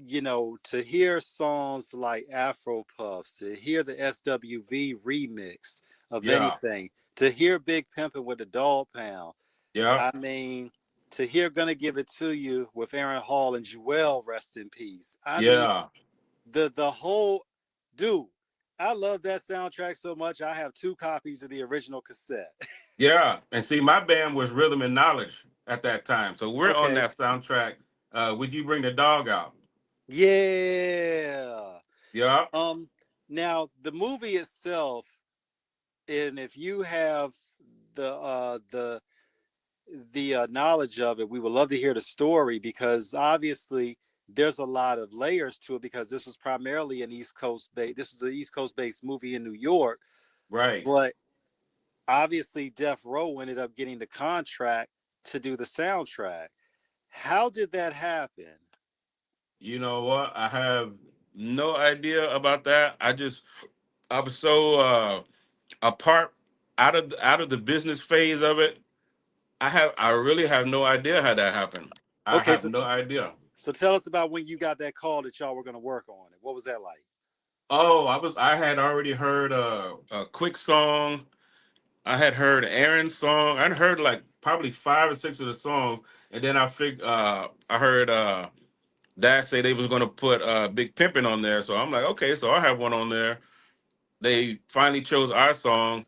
to hear songs like Afro Puffs, to hear the SWV remix of yeah, anything, to hear Big Pimpin' with the Dog Pound, yep, I mean, to hear Gonna Give It To You with Aaron Hall and Jewel, rest in peace. I mean, yeah, the whole dude. I love that soundtrack so much. I have two copies of the original cassette. yeah. And see, my band was Rhythm and Knowledge at that time, so we're on Okay. that soundtrack. Would you bring the dog out? Yeah. Yeah, Um. Now the movie itself, and if you have the uh the the knowledge of it, we would love to hear the story because obviously there's a lot of layers to it because this was primarily an East Coast base. This was an East Coast based movie in New York, right. but obviously Death Row ended up getting the contract to do the soundtrack. How did that happen? You know what? I have no idea about that. I was so apart out of the business phase of it. I really have no idea how that happened. I Okay, have so no idea. so tell us about when you got that call that y'all were going to work on it. What was that like? Oh, I had already heard a quick song. I had heard Aaron's song. I'd heard like probably 5 or 6 of the songs, and then I heard Dash say they was gonna put Big Pimpin' on there. So I'm like, okay, so I have one on there. They finally chose our song,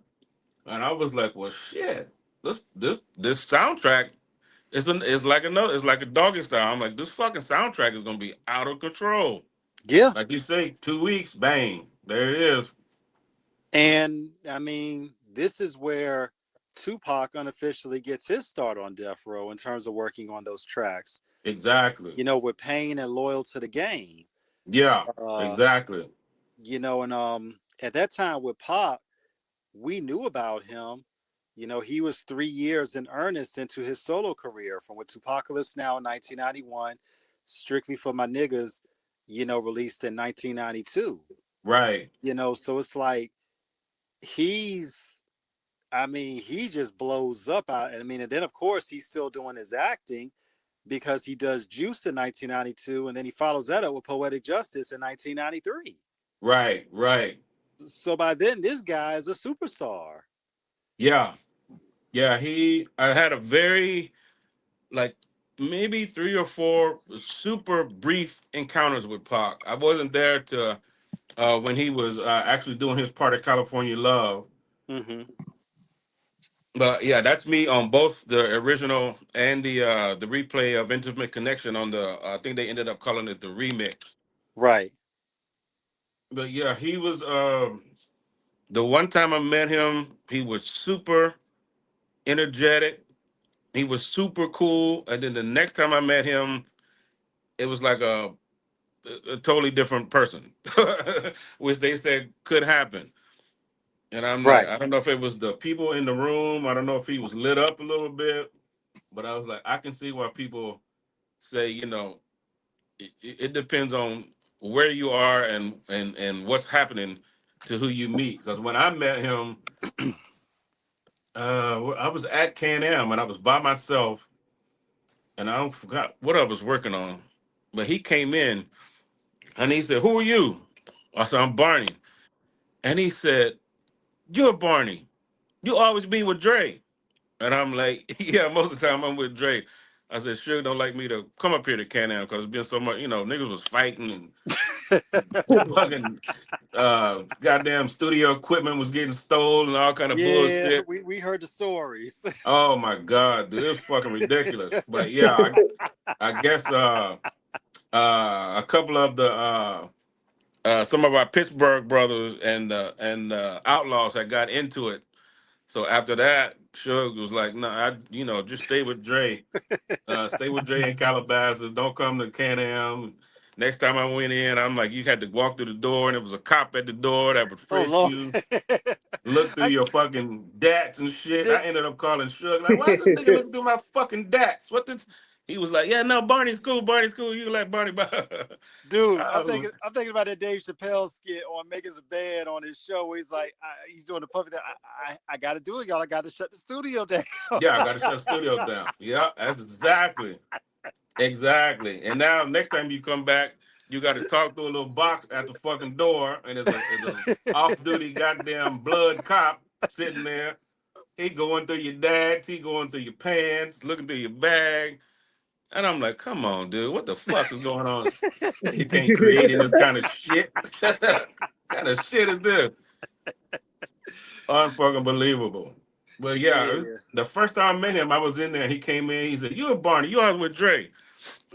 and I was like, well, shit, this soundtrack is like another, it's like a doggy style. I'm like, this fucking soundtrack is gonna be out of control. Yeah. Like you say, 2 weeks, bang, there it is. And I mean, this is where Tupac unofficially gets his start on Death Row in terms of working on those tracks. Exactly. With Pain and Loyal to the Game. Yeah, Uh, exactly. and at that time with Pop, we knew about him. He was 3 years in earnest into his solo career from with Tupacalypse Now in 1991, Strictly for My Niggas, released in 1992. Right. So it's like he's I mean, he just blows up out. I mean, and then of course he's still doing his acting because he does Juice in 1992, and then he follows that up with Poetic Justice in 1993. Right. Right. So by then, this guy is a superstar. Yeah. Yeah. I had a very, like, maybe 3 or 4 super brief encounters with Pac. I wasn't there to when he was actually doing his part of California Love. Mm-hmm. But yeah, that's me on both the original and the replay of Intimate Connection on the I think they ended up calling it the remix. Right. But yeah, he was The one time I met him, he was super energetic. He was super cool. And then the next time I met him, it was like a totally different person, which they said could happen. And I'm like, Right. I don't know if it was the people in the room. I don't know if he was lit up a little bit, but I was like, I can see why people say, it depends on where you are and what's happening to who you meet. Because when I met him, I was at Can-Am and I was by myself, and I don't forgot what I was working on. But he came in and he said, "Who are you?" I said, "I'm Barney." And he said, "You're Barney. You always be with Dre." And I'm like, "Yeah, most of the time I'm with Dre." I said, "Suge don't like me to come up here to Can-Am because it's been so much, niggas was fighting and fucking goddamn studio equipment was getting stolen and all kind of Yeah, bullshit. we heard the stories. Oh my god, dude, it was fucking ridiculous. But yeah, I guess a couple of the some of our Pittsburgh brothers and Outlaws had got into it. So after that, Suge was like, "No, just stay with Dre. Stay with Dre in Calabasas. Don't come to Can-Am." Next time I went in, I'm like, you had to walk through the door, and there was a cop at the door that would Oh frisk Lord. you, look through I your fucking dats and shit. did, I ended up calling Suge, like, why is this nigga looking through my fucking dats? What this? He was like, yeah, no, Barney's cool. Barney's cool. You like Barney? dude. I was, I'm thinking about that Dave Chappelle skit on Making the Bed on his show. Where he's like, he's doing the puppet. I got to do it, y'all. I got to shut the studio down. yeah, I got to shut the studio down. Yeah, that's exactly. And now next time you come back, you got to talk through a little box at the fucking door, and there's a off duty goddamn blood cop sitting there. He going through your dads, he going through your pants, looking through your bag. And I'm like, come on, dude, what the fuck is going on? You can't create in this kind of shit. Kind of shit is this? Unfucking believable. But yeah, Yeah. the first time I met him, I was in there. He came in. He said, "You and Barney, you always with Dre."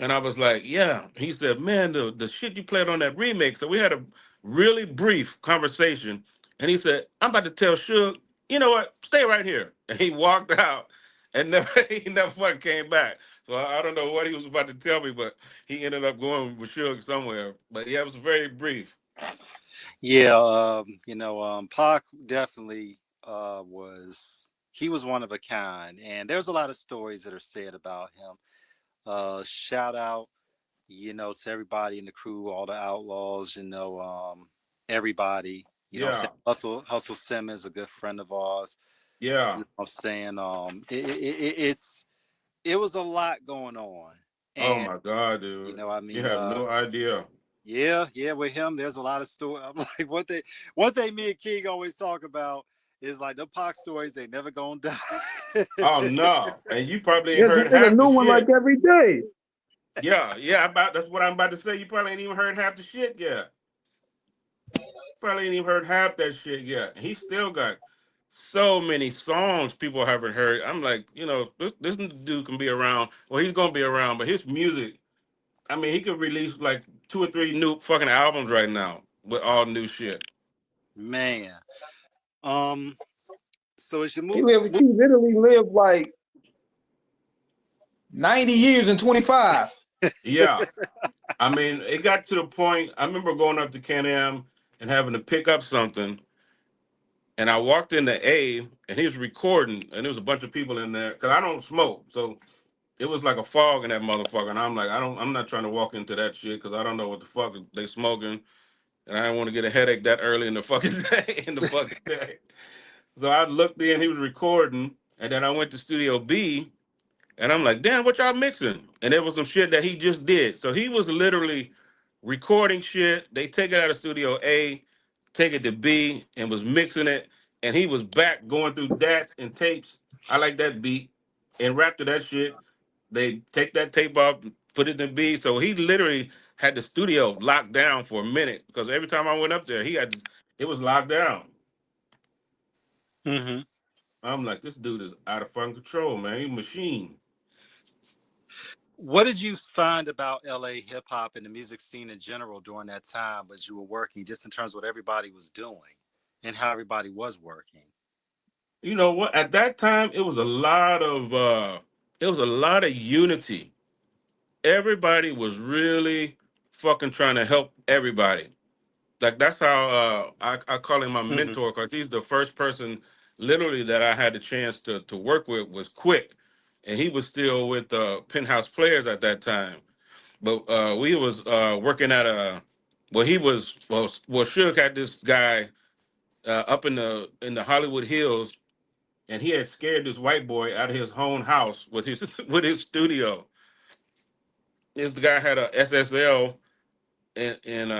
And I was like, "Yeah." He said, "Man, the shit you played on that remix." So we had a really brief conversation. And he said, "I'm about to tell Suge, you know what? Stay right here." And he walked out, and never he never fucking came back. So I don't know what he was about to tell me, but he ended up going with Suge somewhere. But yeah, it was very brief. Yeah, Pac definitely he was one of a kind, and there's a lot of stories that are said about him. Shout out, to everybody in the crew, all the outlaws, everybody. Yeah, Hustle Simmons, a good friend of ours. yeah. I'm saying, it was a lot going on, Oh and my God, dude. I You mean, have no idea. yeah, with him, there's a lot of story. I'm like, one thing me and King always talk about is like the Pac stories ain't never gonna die. Oh no. And you probably ain't There's, heard there's a half the new one like shit. every day. Yeah, yeah, that's what I'm about to say. You probably ain't even heard half the shit yet. Probably ain't even heard half that shit yet. He still got so many songs people haven't heard. I'm like, this dude can be around. Well, he's gonna be around, but his music, I mean, he could release like 2 or 3 new fucking albums right now with all new shit. Man, um, so as you He literally lived like 90 years and 25. Yeah. I mean, it got to the point. I remember going up to Can-Am and having to pick up something, and I walked into A, and he was recording, and there was a bunch of people in there because I don't smoke, so it was like a fog in that motherfucker. And I'm like, I'm not trying to walk into that shit because I don't know what the fuck they smoking, and I don't want to get a headache that early in the fucking day. So I looked in, he was recording, and then I went to Studio B, and I'm like, damn, what y'all mixing? And it was some shit that he just did. So he was literally recording shit. They take it out of Studio A, take it to B, and was mixing it. And he was back going through DATs and tapes. I like that beat. And rap to that shit. They take that tape off, put it in B. So he literally had the studio locked down for a minute because every time I went up there, it was locked down. hmm I'm like, this dude is out of fucking control, man. He's a machine. What did you find about LA hip hop and the music scene in general during that time as you were working, just in terms of what everybody was doing? and how everybody was working. You know what? At that time, it was a lot of unity. Everybody was really fucking trying to help everybody. Like that's how I call him my Hmm. mentor because he's the first person literally that I had the chance to work with was Quick, and he was still with Penthouse Players at that time. But we was working at a well he was well Suge had this guy up in the Hollywood Hills, and he had scared this white boy out of his own house with his with his studio. This guy had a SSL and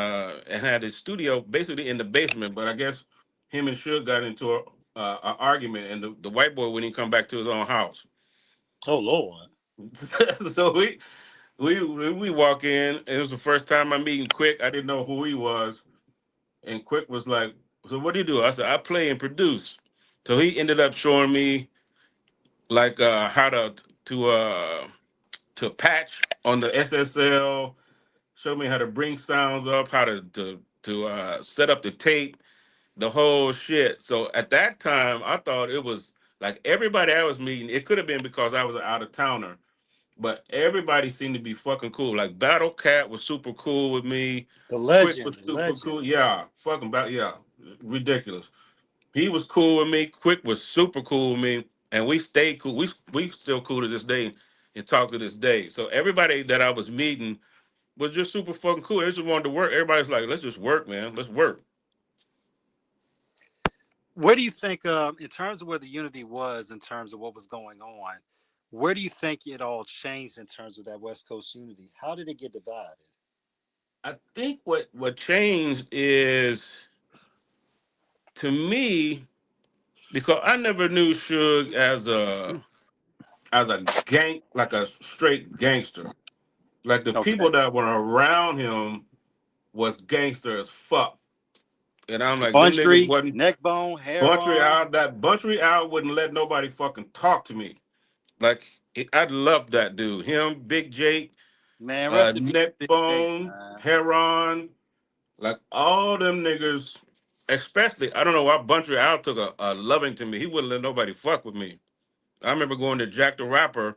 had his studio basically in the basement. But I guess him and Suge got into a argument, and the white boy wouldn't come back to his own house. Oh Lord. So we walk in. And it was the first time I meeting Quick. I didn't know who he was, and Quick was like, "So what do you do?" I said, "I play and produce." So he ended up showing me like how to uh, to patch on the SSL. Showed me how to bring sounds up, how to set up the tape, the whole shit. So at that time, I thought it was like everybody I was meeting. It could have been because I was an out of towner, but everybody seemed to be fucking cool. Like Battle Cat was super cool with me. The Quick was legend, the super legend. cool. Yeah, fucking yeah, ridiculous. He was cool with me. Quick was super cool with me, and we stayed cool. We still cool to this day and talk to this day. So everybody that I was meeting was just super fucking cool. They just wanted to work. Everybody's like, let's just work, man. Let's work. Where do you think, in terms of where the unity was, in terms of what was going on, where do you think it all changed in terms of that West Coast unity? How did it get divided? I think what changed is to me because I never knew Suge as a gang like a straight gangster. Like the people Okay. that were around him was gangster as fuck. And I'm like, Bun them niggas Street, wasn't Neckbone, Buntry Heron. out. That Buntry out wouldn't let nobody fucking talk to me. Like I loved that dude. Him, Big Jake, Man, rest in peace, Big Jake, Neckbone, man. Heron, like all them niggas. Especially, I don't know why Buntry out took a loving to me. He wouldn't let nobody fuck with me. I remember going to Jack the Rapper,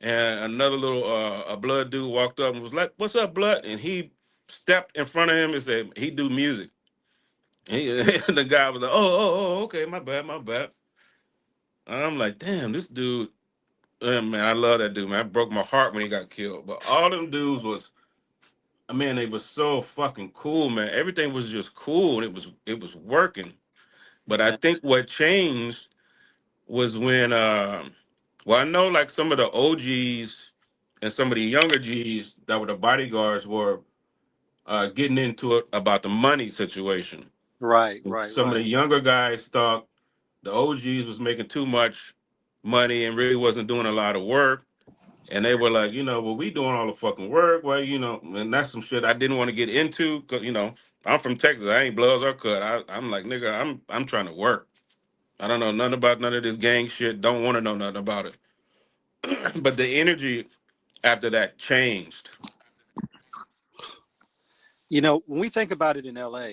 and another little a blood dude walked up and was like, "What's up, blood?" And he stepped in front of him and said he do music. He, and the guy was like, "Oh, okay, my bad, my bad." And I'm like, "Damn, this dude, man, I love that dude, man. I broke my heart when he got killed." But all them dudes was, I mean, they was so fucking cool, man. Everything was just cool, and it was working. But I Man, think what changed was when, well, I know like some of the OGs and some of the younger G's that were the bodyguards were getting into it about the money situation. right, right, Some of the right. younger guys thought the OGs was making too much money and really wasn't doing a lot of work. And they were like, well, we doing all the fucking work. Well, and that's some shit I didn't want to get into because, I'm from Texas. I ain't Bloods or Cut. I'm like, nigga, I'm trying to work. I don't know nothing about none of this gang shit. Don't want to know nothing about it. But the energy after that changed. When we think about it in LA,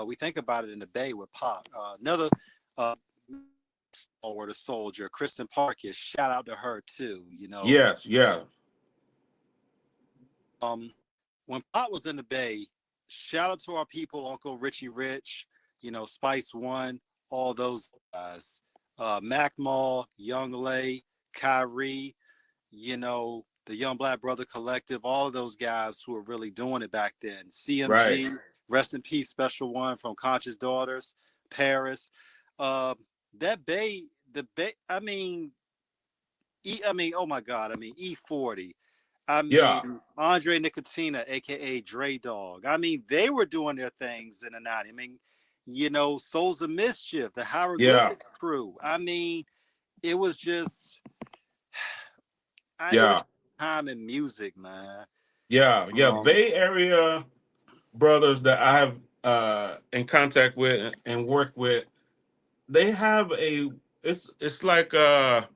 we think about it in the Bay with Pop. Another uh, or the soldier, Kristen Parkis, shout out to her too. Yes, yeah, Um, when Pop was in the Bay, shout out to our people, Uncle Richie Rich, Spice One, all those guys. Mac Mall, Young Lay, Kyrie, the Young Black Brother Collective, all of those guys who were really doing it back then. right. CMG, rest in peace, Special One from Conscious Daughters, Paris. Uh, that Bay, the Bay, oh my God, E40. Yeah, Andre Nicotina, aka Dre Dog. They were doing their things in the 90s. Souls of Mischief, the yeah, Hieroglyphics crew. It was just, it was yeah, time in music, man. yeah. Um, Bay Area brothers that I have in contact with and worked with, they have it's like to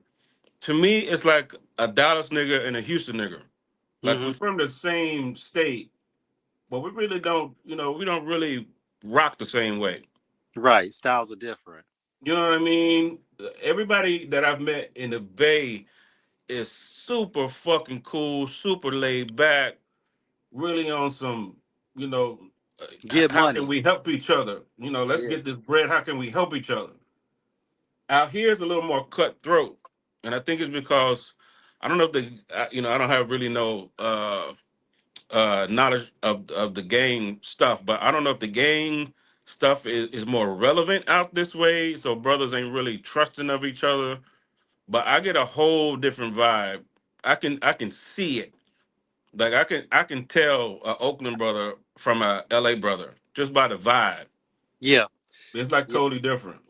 me it's like a Dallas nigga and a Houston nigga. Like we're mhm. from the same state, but we really don't, we don't really rock the same way. Right. Styles are different. You know what I mean? Everybody that I've met in the Bay is super fucking cool, super laid back, really on some, you know, Get how can money. we help each other? Let's Yeah. get this bread. How can we help each other? Out here is a little more cutthroat, and I think it's because I don't know if I don't have really no knowledge of the gang stuff, but I don't know if the gang stuff is more relevant out this way. So brothers ain't really trusting of each other. But I get a whole different vibe. I can see it. Like I can tell a Oakland brother from a LA brother just by the vibe. Yeah. It's like Yeah. totally different.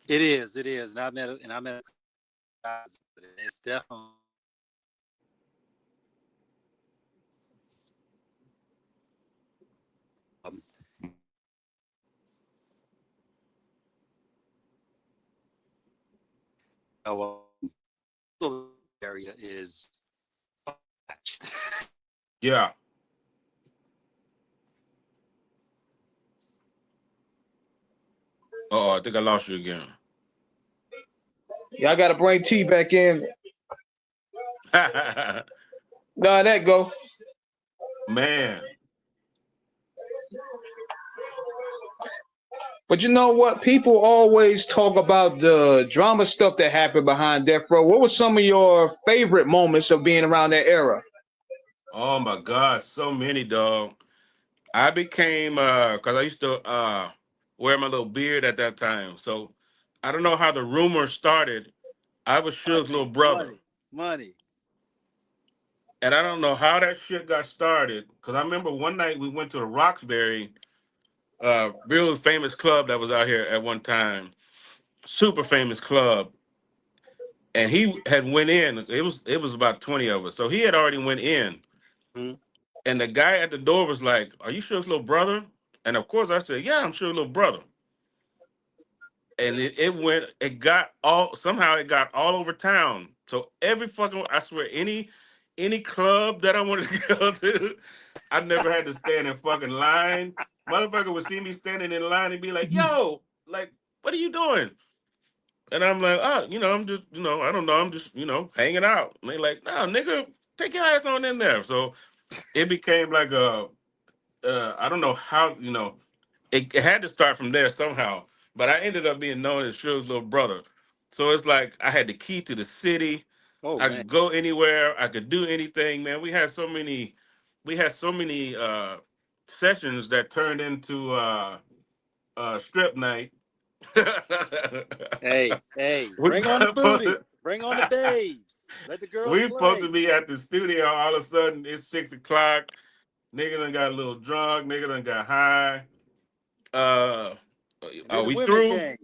It is. It is. And I met a guys, but it's definitely um, our area is matched. Yeah. Oh, I think I lost you again. Yeah, I gotta bring T back in. Nah, that go. Man. But you know what? People always talk about the drama stuff that happened behind Death Row. What was some of your favorite moments of being around that era? Oh my God, so many dog. I became cause I used to wear my little beard at that time. So I don't know how the rumor started. I was Suge's little Money, brother. money, money. And I don't know how that shit got started. Cause I remember one night we went to the Roxbury, real famous club that was out here at one time. Super famous club. And he had went in. It was about 20 of us. So he had already went in. Hmm. And the guy at the door was like, "Are you Suge's little brother?" And of course I said, "Yeah, I'm Suge's little brother." And it got all somehow it got all over town. So every fucking I swear any club that I wanted to go to, I never had to stand in fucking line. Motherfucker would see me standing in line and be like, "Yo, like, what are you doing?" And I'm like, "Oh, I'm just, I don't know, I'm just, hanging out." And they like, "No, nigga, take your ass on in there." So it became like I don't know how, it had to start from there somehow. But I ended up being known as Suge's little brother. So it's like I had the key to the city. Oh I man. could go anywhere. I could do anything, man. We had so many sessions that turned into strip night. Hey, hey, we bring on the supposed booty. to, Bring on the babes. Let the girls we supposed to play. be at the studio. All of a sudden, it's 6 o'clock. Nigga done got a little drunk. Nigga done got high. Uh, And then are the we women through? came.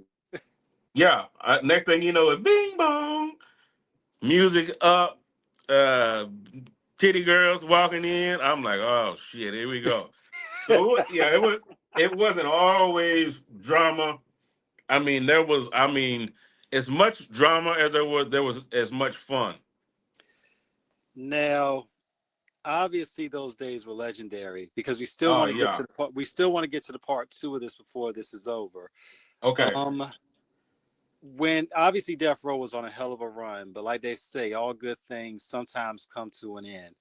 Yeah. Next thing you know, it's bing bong, music up, uh, titty girls walking in. I'm like, oh shit, here we go. So yeah, it wasn't always drama. I mean, as much drama as there was as much fun. Now, obviously, those days were legendary because we still Oh want to get yeah. to the part. We still want to get to the part two of this before this is over. Okay. Um, when obviously Death Row was on a hell of a run, but like they say, all good things sometimes come to an end.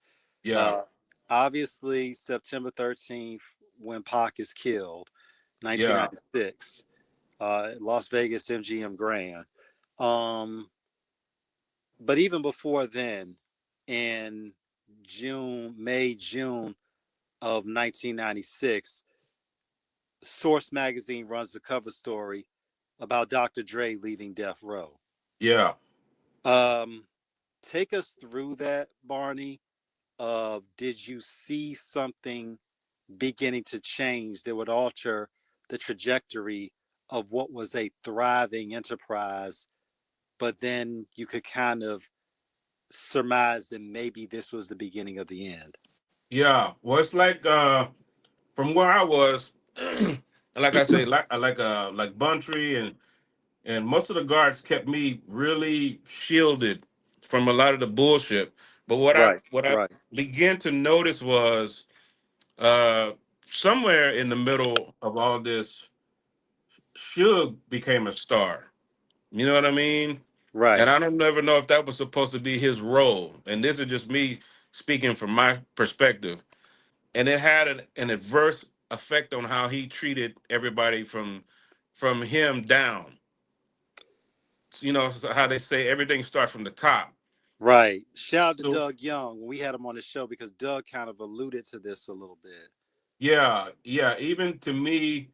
Yeah. Uh, obviously, September 13th, when Pac is killed, Yeah. 1996, Las Vegas MGM Grand. Um, but even before then, in June of 1996, Source magazine runs the cover story about Dr. Dre leaving Death Row. Yeah. Um, take us through that, Barney. Did you see something beginning to change that would alter the trajectory of what was a thriving enterprise, but then you could kind of surmise that maybe this was the beginning of the end? Yeah. Well, it's like from where I was, like I say, like Buntry and most of the guards kept me really shielded from a lot of the bullshit. But what I Right, what I right. began to notice was uh, somewhere in the middle of all this, Suge became a star. You know what I mean? And Right. I don't never know if that was supposed to be his role. And this is just me speaking from my perspective. And it had an adverse effect on how he treated everybody from him down. You know how they say everything starts from the top. Right. Shout out to So Doug Young when we had him on the show because Doug kind of alluded to this a little bit. yeah, yeah. Even to me,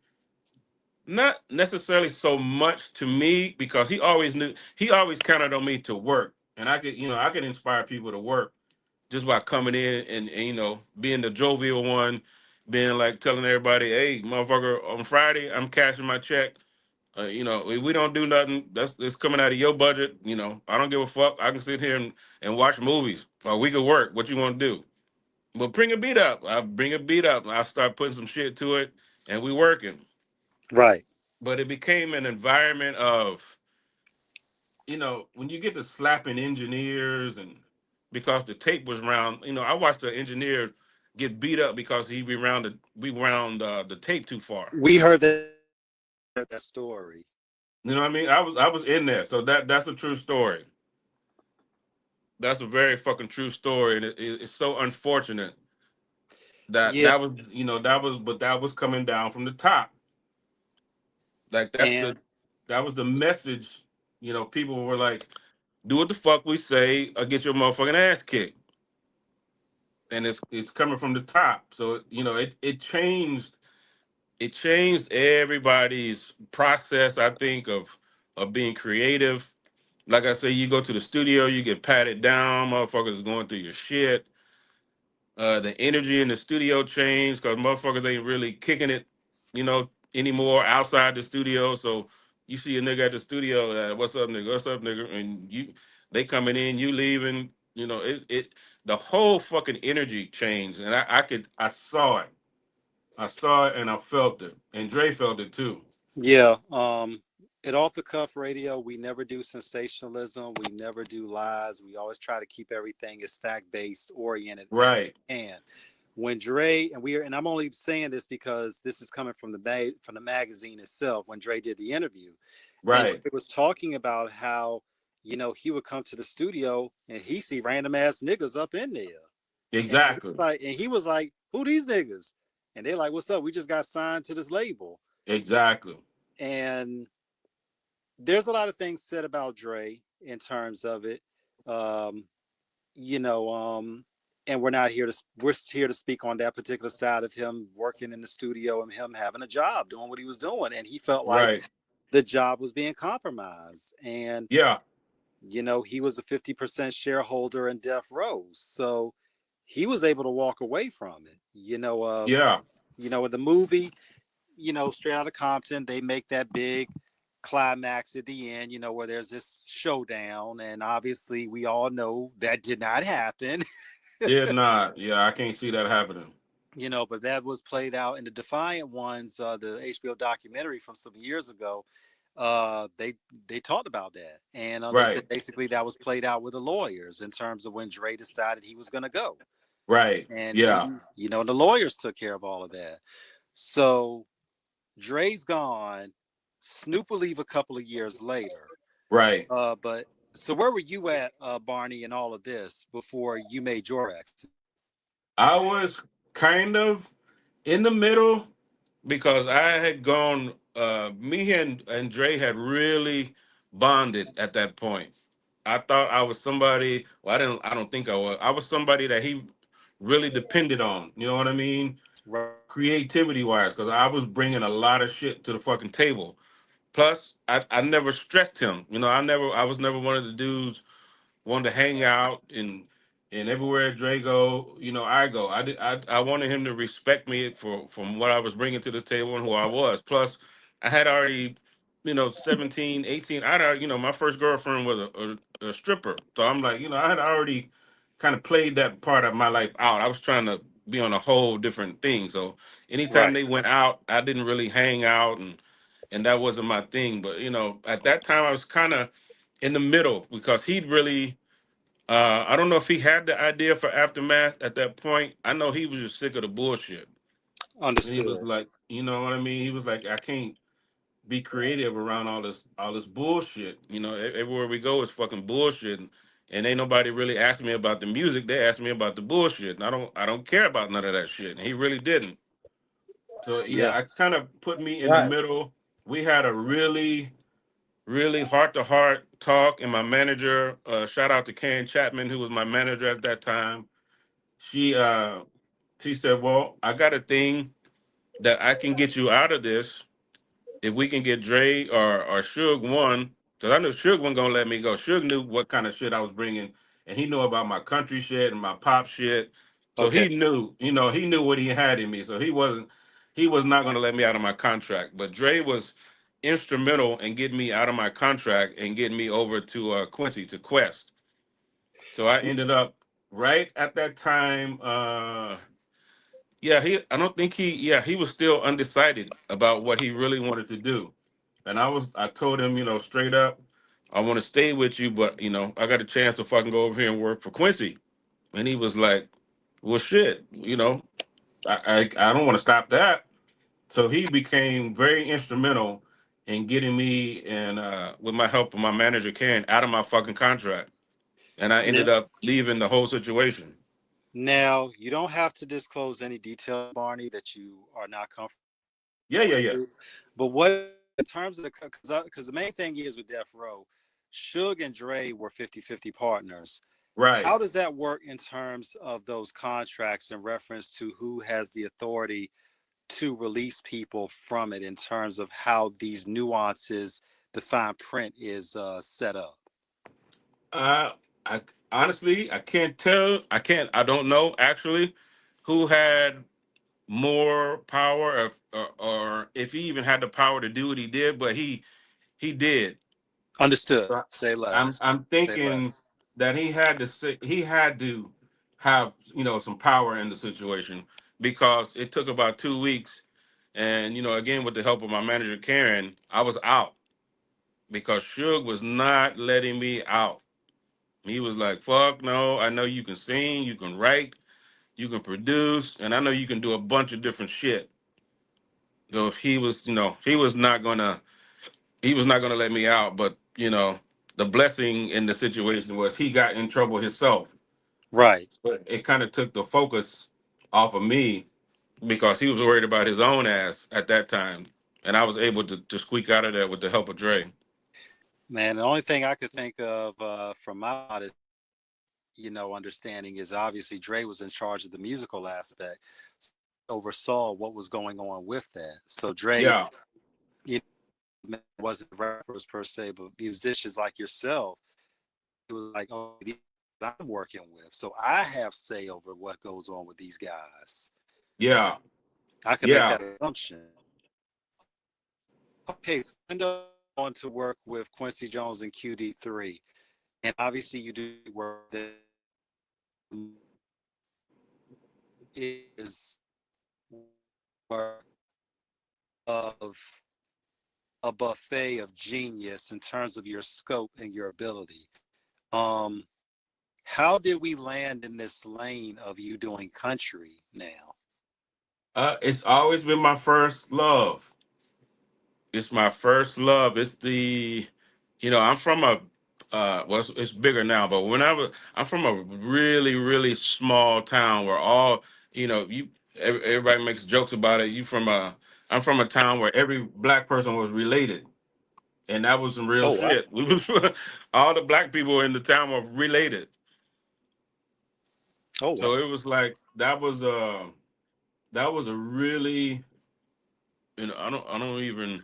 not necessarily so much to me because he always counted on me to work, and I could inspire people to work just by coming in and being the jovial one, being like telling everybody, hey, motherfucker, on Friday I'm cashing my check. We don't do nothing. That's it's coming out of your budget. I don't give a fuck. I can sit here and watch movies, or we could work. What you want to do? But bring a beat up. I bring a beat up. I start putting some shit to it, and we working. Right. But it became an environment of, when you get to slapping engineers and because the tape was round. I watched the engineer get beat up because we round the tape too far. We heard that story. You know what I mean? I was in there, so that's a true story. That's a very fucking true story, and it's so unfortunate that Yeah. that was coming down from the top. Like And that was the message. People were like, "Do what the fuck we say, or get your motherfucking ass kicked." And it's coming from the top, so it changed everybody's process. I think of being creative. Like I say, you go to the studio, you get patted down, motherfuckers going through your shit. The energy in the studio changed because motherfuckers ain't really kicking it, anymore outside the studio. So you see a nigga at the studio, what's up, nigga? What's up, nigga? And they coming in, you leaving. The whole fucking energy changed, and I saw it. I saw it and I felt it, and Dre felt it too. yeah, at Off the Cuff Radio, we never do sensationalism. We never do lies. We always try to keep everything as fact based oriented as Right, we can. When Dre and I'm only saying this because this is coming from the magazine itself. When Dre did the interview, and right, Dre was talking about how he would come to the studio and he see random ass niggas up in there, exactly, and he was like, "Who these niggas?" And they're like, "What's up? We just got signed to this label." exactly. And there's a lot of things said about Dre in terms of it. Um, you know, and we're here to speak on that particular side of him working in the studio and him having a job doing what he was doing. And he felt like Right, the job was being compromised. And, yeah, he was a 50% shareholder in Death Row. So he was able to walk away from it. yeah, In the movie, Straight Outta Compton, they make that big climax at the end, where there's this showdown. And obviously, we all know that did not happen, did not. Yeah, I can't see that happening. but that was played out in the Defiant Ones, the HBO documentary from some years ago. They talked about that. And they said Right, basically that was played out with the lawyers in terms of when Dre decided he was going to go. right, And yeah, the lawyers took care of all of that. So Dre's gone. Snoop will leave a couple of years later. right. But so where were you at, Barney, in all of this before you made your exit? I was kind of in the middle because I had gone. Me and Dre had really bonded at that point. I thought I was somebody. Well, I didn't. I don't think I was. I was somebody that he really depended on. You know what I mean? Right. Creativity wise, because I was bringing a lot of shit to the fucking table. Plus, I never stressed him. I was never one of the dudes wanted to hang out and everywhere Dre go, I go. I wanted him to respect me for from what I was bringing to the table and who I was. Plus, I had already, 17, 18. I'd already, my first girlfriend was a stripper. So I'm like, I had already kind of played that part of my life out. I was trying to be on a whole different thing. So anytime Right. they went out, I didn't really hang out and that wasn't my thing. But at that time I was kind of in the middle because he'd really I don't know if he had the idea for Aftermath at that point. I know he was just sick of the bullshit. And he was Understood. like, you know what I mean? He was like, I can't. be creative around all this bullshit. Everywhere we go is fucking bullshit, and ain't nobody really asking me about the music. They ask me about the bullshit, and I don't care about none of that shit. And he really didn't. So yeah, Yeah. I kind of put me in the Right. middle. We had a really heart to heart talk, and my manager, shout out to Karen Chapman, who was my manager at that time. She she said, "Well, I got a thing that I can get you out of this if we can get Dre or Suge one, because I knew Suge wasn't gonna let me go. Suge knew what kind of shit I was bringing, and he knew about my country shit and my pop shit. So Okay. he knew what he had in me. So he was not gonna let me out of my contract. But Dre was instrumental in getting me out of my contract and getting me over to Quincy to Quest. So I ended up right at that time. Yeah, I don't think he was still undecided about what he really wanted to do. And I told him, straight up, I want to stay with you, but I got a chance to fucking go over here and work for Quincy. And he was like, well, shit, I don't want to stop that. So he became very instrumental in getting me and with my help of my manager Karen out of my fucking contract. And I Now, ended up leaving the whole situation. now you don't have to disclose any details, Barney, that you are not comfortable Yeah, yeah, yeah. with. But what in terms of the because the main thing is with Death Row, Suge and Dre were 50-50 partners. Right. How does that work in terms of those contracts in reference to who has the authority to release people from it in terms of how these nuances, the fine print is set up? Uh, I honestly, I can't tell. I don't know actually who had more power, or if he even had the power to do what he did, but he did. Understood. Right. Say I'm less. I'm Say thinking less. that he had to have some power in the situation because it took about 2 weeks, and again with the help of my manager Karen, I was out because Suge was not letting me out. He was like, "Fuck no! I know you can sing, you can write, you can produce, and I know you can do a bunch of different shit." So he was not gonna let me out. But the blessing in the situation was he got in trouble himself. Right. But it kind of took the focus off of me because he was worried about his own ass at that time, and I was able to squeak out of there with the help of Dre. Man, the only thing I could think of from my modest, understanding is obviously Dre was in charge of the musical aspect, oversaw what was going on with that. So Dre, Yeah, you wasn't rappers per se, but musicians like yourself. It was like, oh, these I'm working with, so I have say over what goes on with these guys. yeah, I can make yeah. that assumption. Okay, so I end up going to work with Quincy Jones and QD3, and obviously you do work that is work of a buffet of genius in terms of your scope and your ability. Um, how did we land in this lane of you doing country now? It's always been my first love. It's my first love. It's I'm from a, well, it's bigger now, but I'm from a really, really small town where everybody makes jokes about it. I'm from a town where every black person was related, and that was some real Oh wow! shit. All the black people in the town were related, Oh wow! so it was like that was a really, I don't even.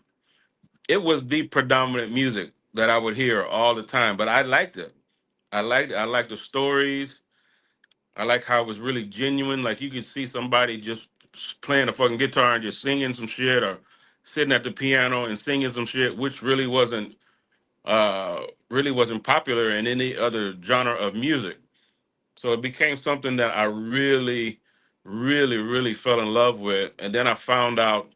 It was the predominant music that I would hear all the time, but I liked it. I liked the stories. I like how it was really genuine. Like you could see somebody just playing a fucking guitar and just singing some shit, or sitting at the piano and singing some shit, which really wasn't popular in any other genre of music. So it became something that I really, really, really fell in love with. And then I found out,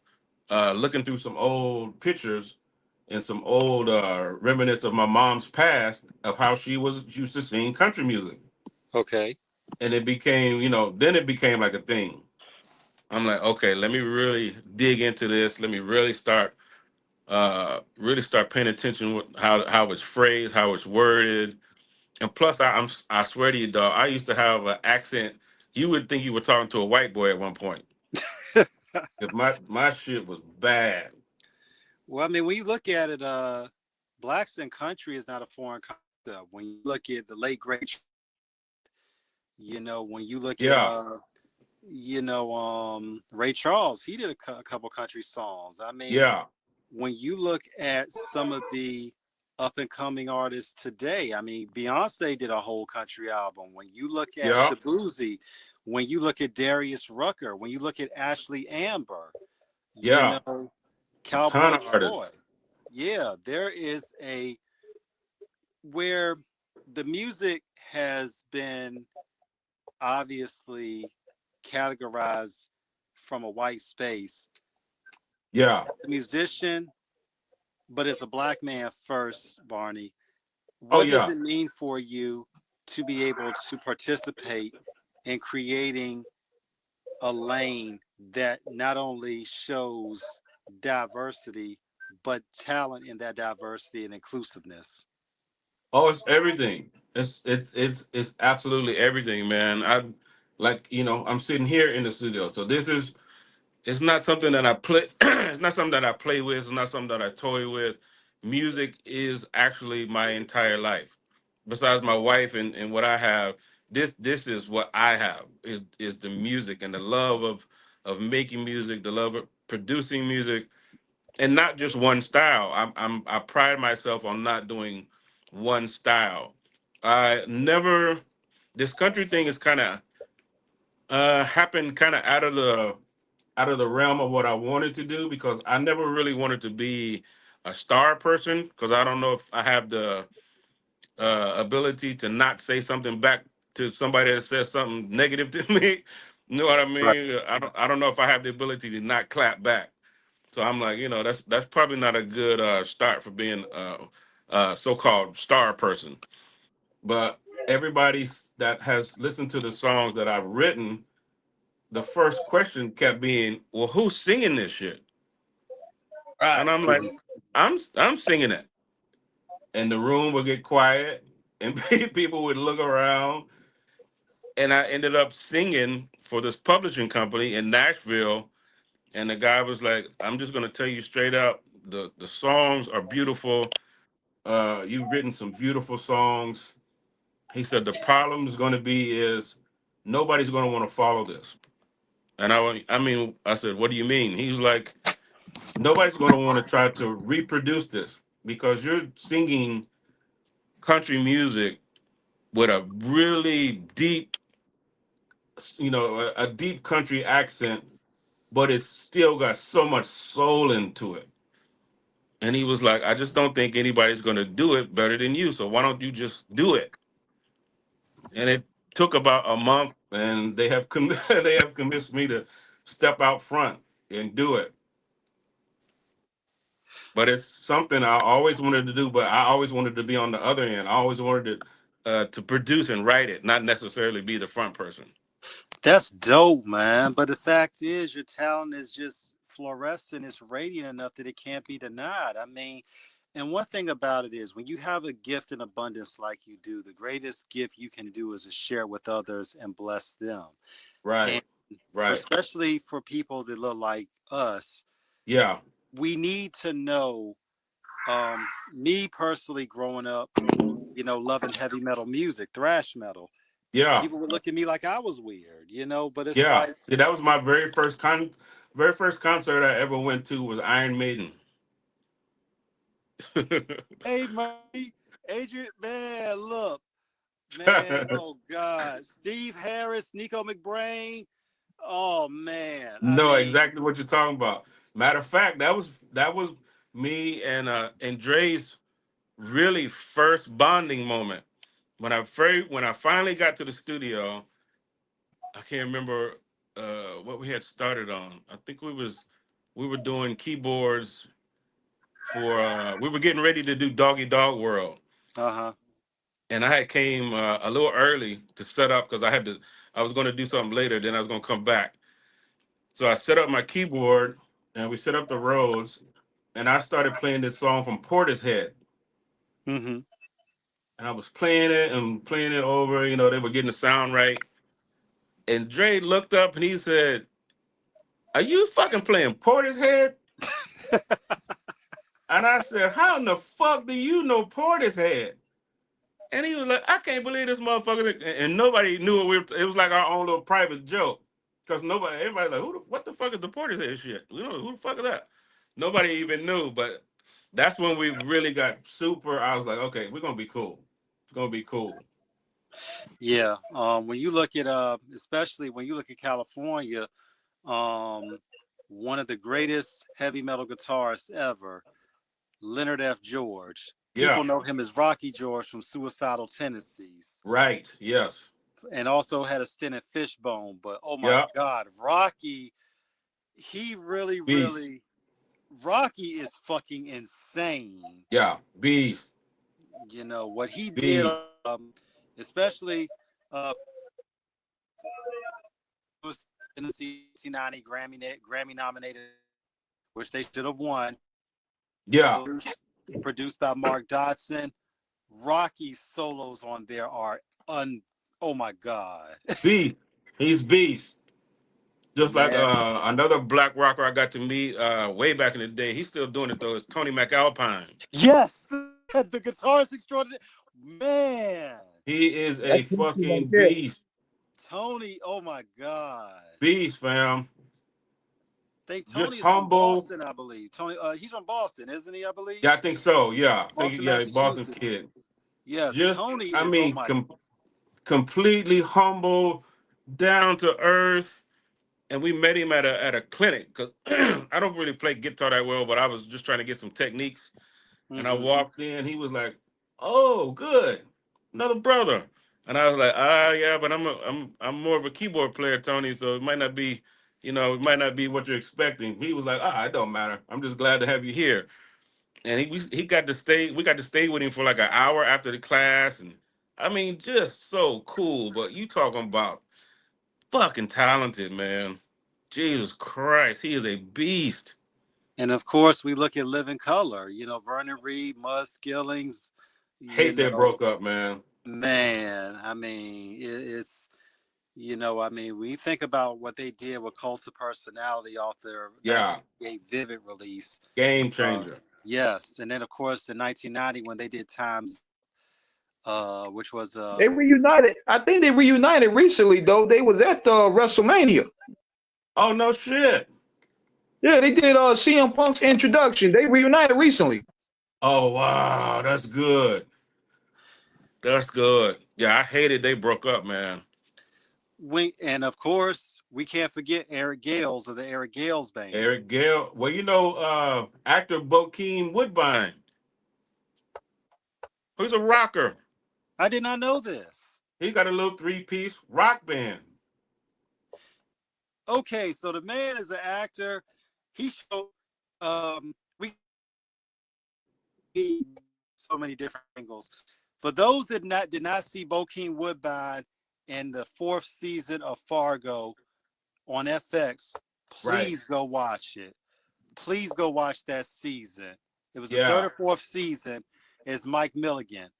looking through some old pictures and some old reminiscence of my mom's past of how she was used to sing country music. Okay. And it became, then it became like a thing. I'm like, okay, let me really dig into this. Let me really start really start paying attention with how it's phrased, how it's worded, and plus, I swear to you, dog, I used to have an accent. You would think you were talking to a white boy at one point. If my shit was bad. Well, I mean, when you look at it, blacks in country is not a foreign concept. When you look at the late great, when you look at Yeah, Ray Charles, he did a couple country songs. I mean, yeah, when you look at some of the up and coming artists today, I mean, Beyonce did a whole country album. When you look at yeah, Shabuzi, when you look at Darius Rucker, when you look at Ashley Amber, you yeah. know, A ton Cowboy of artists. Troy. Yeah, there is a where the music has been obviously categorized from a white space. Yeah. The musician, but as a black man first, Barney, Oh what does yeah. it mean for you to be able to participate in creating a lane that not only shows diversity, but talent in that diversity and inclusiveness? Oh, it's everything. It's absolutely everything, man. I'm sitting here in the studio, so this is it's not something that I play. It's not something that I play with. It's not something that I toy with. Music is actually my entire life. Besides my wife and what I have, this is what I have is the music and the love of making music, the love of producing music, and not just one style. I pride myself on not doing one style. I never This country thing is kind of happened kind of out of the realm of what I wanted to do because I never really wanted to be a star person because I don't know if I have the ability to not say something back to somebody that says something negative to me. You know what I Right. mean? I don't know if I have the ability to not clap back. So I'm like, that's probably not a good start for being a so-called star person. But everybody that has listened to the songs that I've written, the first question kept being, "Well, who's singing this shit?" Right. And I'm like, I'm singing it, and the room would get quiet, and people would look around, and I ended up singing for this publishing company in Nashville. And the guy was like, "I'm just gonna tell you straight up, the songs are beautiful. You've written some beautiful songs." He said the problem is going to be is nobody's going to want to follow this. And I said, "What do you mean?" He's like, "Nobody's going to want to try to reproduce this because you're singing country music with a really deep, a deep country accent, but it's still got so much soul into it." And he was like, "I just don't think anybody's going to do it better than you. So why don't you just do it?" And it took about a month, and they have convinced me to step out front and do it. But it's something I always wanted to do, but I always wanted to be on the other end. I always wanted to produce and write it, not necessarily be the front person. That's dope, man. But the fact is, your talent is just fluorescent. It's radiant enough that it can't be denied. I mean, and one thing about it is when you have a gift in abundance like you do, the greatest gift you can do is to share with others and bless them. And Right, for right. especially for people that look like us, Yeah, we need to know. Me personally, growing up, loving heavy metal music, thrash metal, yeah, people would look at me like I was weird, but it's yeah. like, See, that was my very first concert I ever went to was Iron Maiden. hey, Murray, Adrian, man, look, man, oh God, Steve Harris, Nico McBrain, oh man, I No, mean, exactly what you're talking about. Matter of fact, that was me and Dre's really first bonding moment. When I finally got to the studio, I can't remember what we had started on. I think we were doing keyboards for we were getting ready to do Doggy Dog World, uh huh, and I had came a little early to set up because I was going to do something later. Then I was going to come back, so I set up my keyboard and we set up the roads. and I started playing this song from Portishead, Mm-hmm. and I was playing it and playing it over. You know, they were getting the sound right, and Dre looked up and he said, "Are you fucking playing Portishead?" And I said, "How in the fuck do you know Portishead?" And he was like, "I can't believe this motherfucker." And nobody knew it. It was like our own little private joke. Because everybody like, what the fuck is the Portishead shit? We don't know who the fuck is that? Nobody even knew. But that's when we really got super. I was like, okay, we're going to be cool. It's going to be cool. Yeah. When you look at especially when you look at California, um, one of the greatest heavy metal guitarists ever, Leonard F. George. Yeah. People know him as Rocky George from Suicidal Tendencies, Right. Yes. and also had a stint at Fishbone. But oh my Yeah. God, Rocky, he really, Beast. really, Rocky is fucking insane. Yeah. Beast. You know what he did, Beast. especially Tennessee 90 Grammy nominated, which they should have won. Yeah. Produced by Mark Dodson. Rocky's solos on there are oh my God. Beast. He's beast. Just like Yeah. another black rocker I got to meet way back in the day. He's still doing it though. It's Tony McAlpine. Yes. The guitarist extraordinary. Man. He is That's a beautiful right fucking there. beast. Tony, oh my God. Beast, fam. I think Just Tony is from humble. Boston, I believe. Tony, he's from Boston, isn't he? I believe Yeah, I think so. Yeah, I think Boston, yeah, Boston Massachusetts. kid. Yes, Just, Tony I is. Oh mean, my. completely humble, down to earth. And we met him at a clinic because I don't really play guitar that well, but I was just trying to get some techniques. And I Mm-hmm. walked in. He was like, "Oh, good, another brother." And I was like, "Ah, yeah, but I'm more of a keyboard player, Tony. So it might not be, it might not be what you're expecting." He was like, "Ah, it don't matter. I'm just glad to have you here." And he got to stay. We got to stay with him for like an hour after the class, and I mean, just so cool. But you talking about fucking talented, man. Jesus Christ, he is a beast. And of course, we look at Living Color. You know, Vernon Reed, Muzz Skillings. You Hate they know, broke up, man. man. I mean, it's I mean, when you think about what they did with Cult of Personality off their Yeah, 1988 Vivid release. game Uh, changer. yes, and then of course in 1990 when they did Times, which was They reunited. I think they reunited recently though. They was at WrestleMania. Oh no shit. Yeah, they did CM Punk's introduction. They reunited recently. Oh wow, that's good. That's good. Yeah, I hated they broke up, man. and of course we can't forget Eric Gales of the Eric Gales band. Eric Gale. Well, actor Bokeem Woodbine. He's a rocker. I did not know this. He got a little three-piece rock band. Okay, so the man is an actor. He showed we so many different angles. For those that did not see Bokeem Woodbine in the fourth season of Fargo on FX, Right. please go watch it. Please go watch that season. It was the third Yeah. or fourth season. It's Mike Milligan.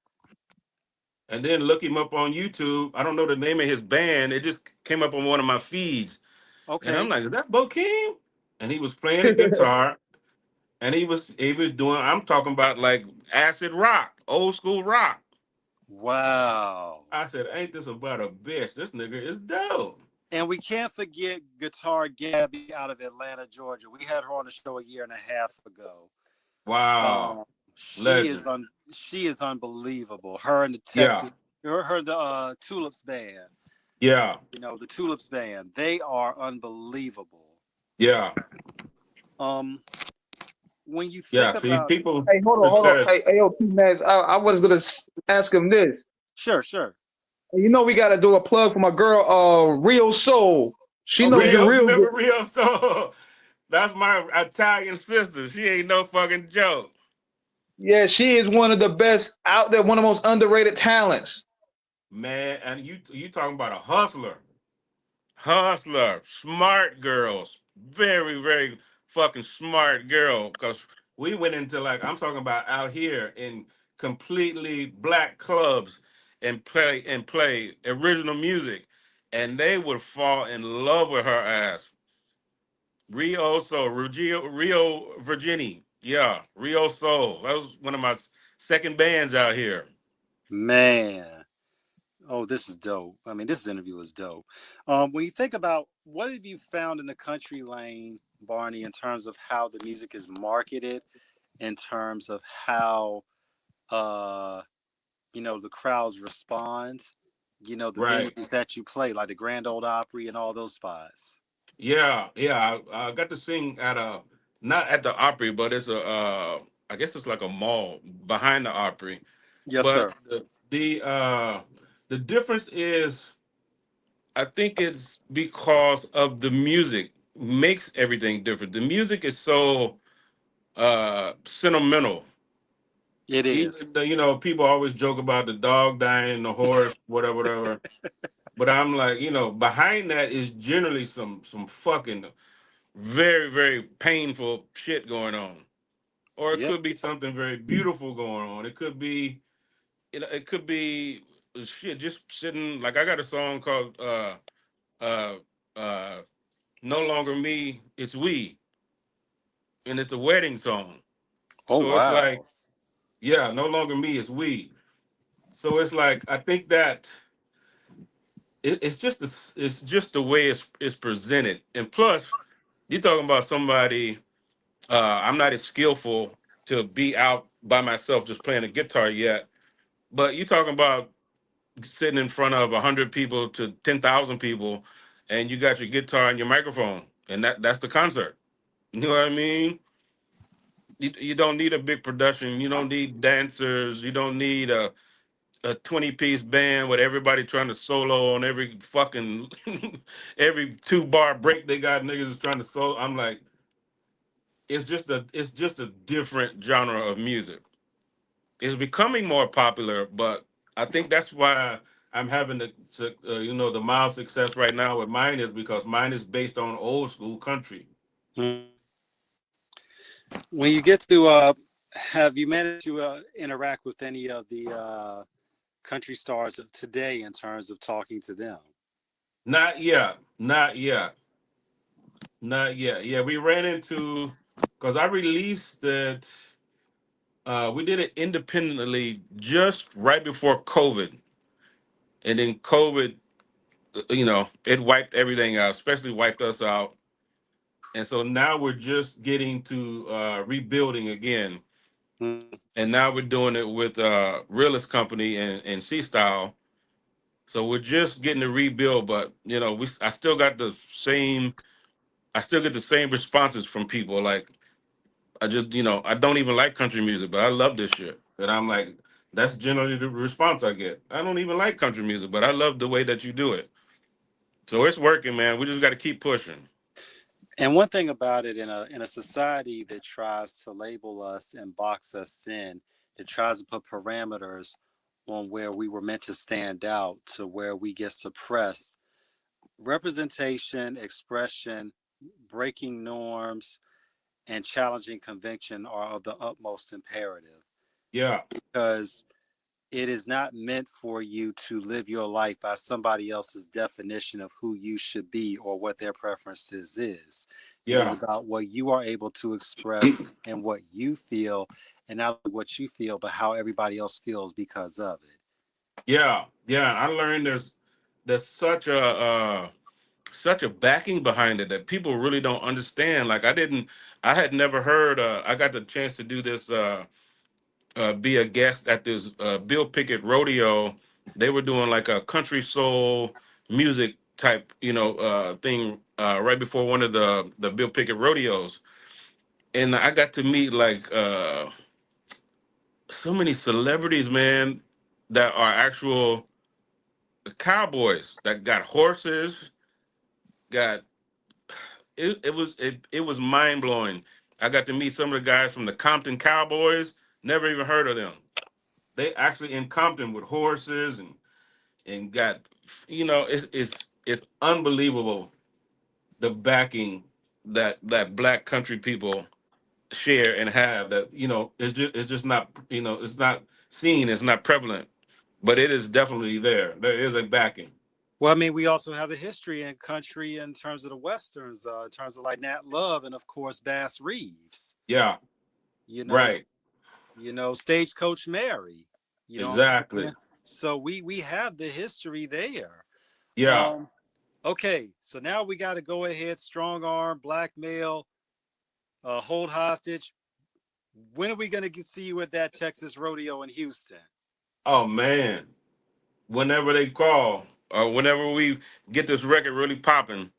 And then look him up on YouTube. I don't know the name of his band. It just came up on one of my feeds. And I'm Okay. like, is that Bokeem? And he was playing the guitar. And he was doing, I'm talking about like acid rock, old school rock. Wow. I said, ain't this about a bitch? This nigga is dope. And we can't forget Guitar Gabby out of Atlanta, Georgia. We had her on the show a year and a half ago. Wow. Um, she Legend. is she is unbelievable. Her and the Yeah. Texas, her the Tulips band. Yeah. You know the Tulips band. They are unbelievable. Yeah. Um, when you Yeah. think See, about people Hey, hold on, just hold on. gotta, Hey, yo, T-Max, I was gonna ask him this. sure, sure. You know, we gotta do a plug for my girl, Real Soul. She knows Okay, you Rio, real good. remember Rio Soul? That's my Italian sister. She ain't no fucking joke. Yeah, she is one of the best out there, one of the most underrated talents. Man, and you talking about a hustler. Hustler. Smart girls. Very, very fucking smart girl. Cause We went into like I'm talking about out here in completely black clubs and play original music, and they would fall in love with her ass. Rio Virginia, yeah, Rio Soul. That was one of my second bands out here. Man. Oh, this is dope. I mean, this interview is dope. When you think about what have you found in the country lane, Barney, in terms of how the music is marketed, in terms of how uh, the crowds respond, the Right. venues that you play, like the Grand Ole Opry and all those spots. Yeah, yeah. I got to sing at a not at the Opry, but it's a I guess it's like a mall behind the Opry. Yes, But sir. the difference is I think it's because of the music makes everything different. The music is so sentimental. It Even is. though, people always joke about the dog dying, the horse, whatever, whatever. But I'm like, behind that is generally some fucking very, very painful shit going on. Or it Yeah. could be something very beautiful going on. It could be, it could be shit just sitting like I got a song called uh uh No Longer Me, It's We, and it's a wedding song. Oh, So it's like, wow. yeah, no longer me, it's we. So it's like I think that it's just the way it's presented. And plus, you're talking about somebody. I'm not as skillful to be out by myself just playing a guitar yet. But you're talking about sitting in front of 100 people to 10,000 people, and you got your guitar and your microphone, and that's the concert. You know what I mean? You don't need a big production. You don't need dancers. You don't need a 20-piece band with everybody trying to solo on every fucking every 2 bar break they got niggas is trying to solo. I'm like, it's just a different genre of music. It's becoming more popular, but I think that's why I'm having the mild success right now with mine is because mine is based on old school country. Mm. When you get to, have you managed to interact with any of the country stars of today in terms of talking to them? Not yet, not yet, not yet. Yeah, we ran into because I released it. We did it independently just right before COVID, and then COVID, it wiped everything out, especially wiped us out. And so now we're just getting to rebuilding again, Mm. and now we're doing it with Realist Company and C Style. So we're just getting to rebuild, but I still got I still get the same responses from people. Like I don't even like country music, but I love this shit. And I'm like, that's generally the response I get. I don't even like country music, but I love the way that you do it. So it's working, man. We just got to keep pushing. And one thing about it, in a society that tries to label us and box us in, that tries to put parameters on where we were meant to stand out to where we get suppressed, representation, expression, breaking norms, and challenging convention are of the utmost imperative, Yeah, because it is not meant for you to live your life by somebody else's definition of who you should be or what their preferences is. It is yeah, about what you are able to express and what you feel, and not what you feel, but how everybody else feels because of it. yeah, yeah. I learned there's such a backing behind it that people really don't understand. Like I had never heard. I got the chance to do this. Be a guest at this Bill Pickett rodeo. They were doing like a country soul music type, thing right before one of the Bill Pickett rodeos, and I got to meet like so many celebrities, man, that are actual cowboys that got horses, got it was mind blowing. I got to meet some of the guys from the Compton Cowboys. Never even heard of them. They actually in Compton with horses and got it's unbelievable the backing that black country people share and have that, it's just not, it's not seen, it's not prevalent, but it is definitely there. There is a backing. Well, I mean, we also have the history in country in terms of the westerns, in terms of like Nat Love and of course Bass Reeves. Yeah, You know, right. Stagecoach Mary. You know what I'm saying? Exactly. So we have the history there. Yeah. Um, okay, so now we got to go ahead, strong arm, blackmail, hold hostage. When are we gonna see you at that Texas rodeo in Houston? Oh man, whenever they call or whenever we get this record really popping,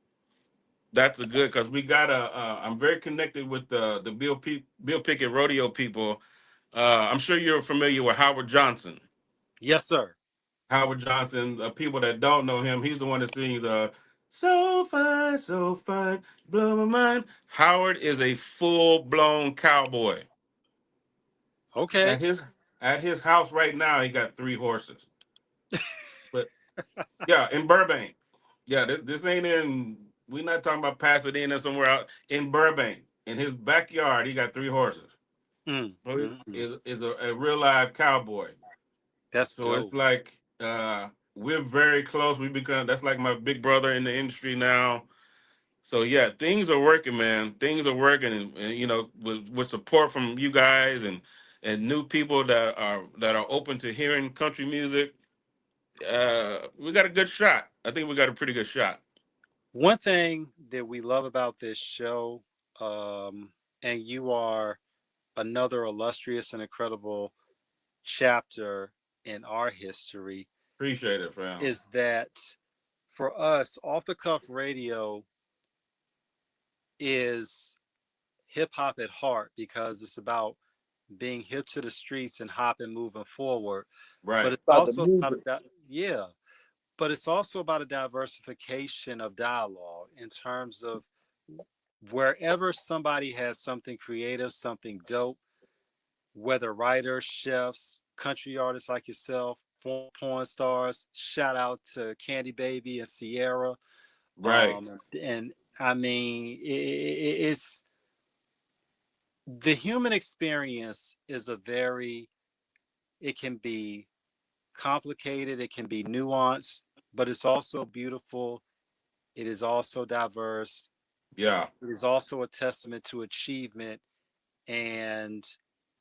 that's a good, because we got a. I'm very connected with the Bill Pickett rodeo people. I'm sure you're familiar with Howard Johnson. Yes, sir. Howard Johnson. People that don't know him, he's the one that sings so fine, blow my mind." Howard is a full blown cowboy. Okay. At his house right now, he got 3 horses. But yeah, in Burbank. Yeah, this ain't in. We're not talking about Pasadena somewhere out in Burbank. In his backyard, he got 3 horses. Mm, So he mm, mm. is a real live cowboy. That's So it's dope. like we're very close. We become that's like my big brother in the industry now. So yeah, things are working, man. Things are working, and with support from you guys and new people that are open to hearing country music. We got a good shot. I think we got a pretty good shot. One thing that we love about this show, and you are another illustrious and incredible chapter in our history, Appreciate it, fam. is that for us, off the cuff radio is hip hop at heart because it's about being hip to the streets and hopping, moving forward. But Right. it's About the also about music. yeah, but it's also about a diversification of dialogue in terms of wherever somebody has something creative, something dope, whether writers, chefs, country artists like yourself, porn stars. Shout out to Candy Baby and Sierra. Right. And I mean, it's the human experience is a very, it can be complicated, it can be nuanced, but it's also beautiful. It is also diverse. Yeah. It is also a testament to achievement and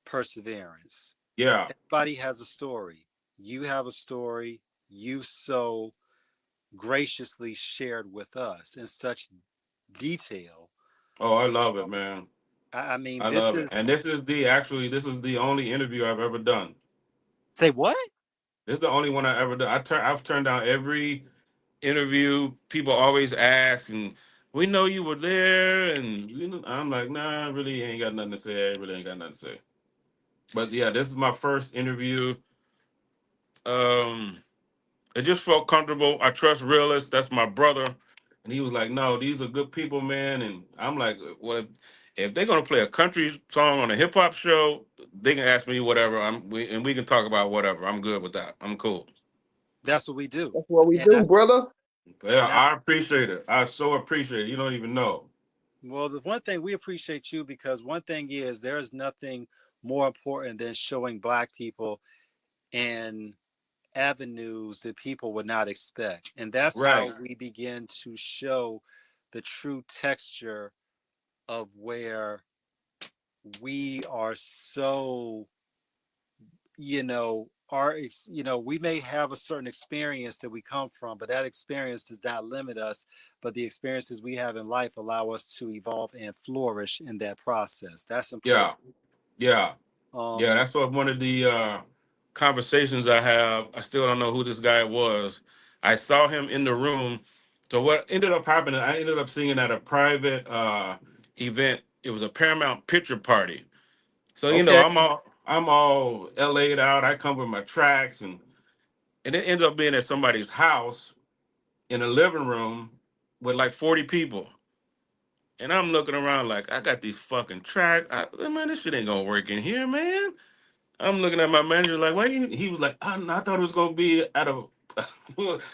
perseverance. Yeah. Everybody has a story. You have a story you so graciously shared with us in such detail. Oh, I love it, man. I mean, I this love it. And is this is the only interview I've ever done. say what? This is the only one I ever done. I've turned down every interview. People always ask, and we know you were there, and I'm like, nah, I really ain't got nothing to say. I really ain't got nothing to say. But yeah, this is my first interview. Um, it just felt comfortable. I trust realists. That's my brother, and he was like, "No, these are good people, man." And I'm like, "Well, if they're gonna play a country song on a hip hop show, they can ask me whatever. And we can talk about whatever. I'm good with that. I'm cool." That's what we do. That's what we And I do, brother. Yeah, and I I appreciate it. I so appreciate it. You don't even know. well, the one thing we appreciate you because one thing is there is nothing more important than showing black people in avenues that people would not expect. And that's how Right. we begin to show the true texture of where we are so, we may have a certain experience that we come from, but that experience does not limit us. But the experiences we have in life allow us to evolve and flourish in that process. That's Yeah. important. Yeah. Yeah. Um, That's what one of the conversations I have. I still don't know who this guy was. I saw him in the room. So what ended up happening? I ended up singing at a private event. It was a Paramount picture party. So okay. I'm all LA'd out. I come with my tracks, and it ends up being at somebody's house in a living room with like 40 people. And I'm looking around like I got these fucking tracks. Man, this shit ain't gonna work in here, man. I'm looking at my manager like, why you? He was like, I thought it was gonna be at a.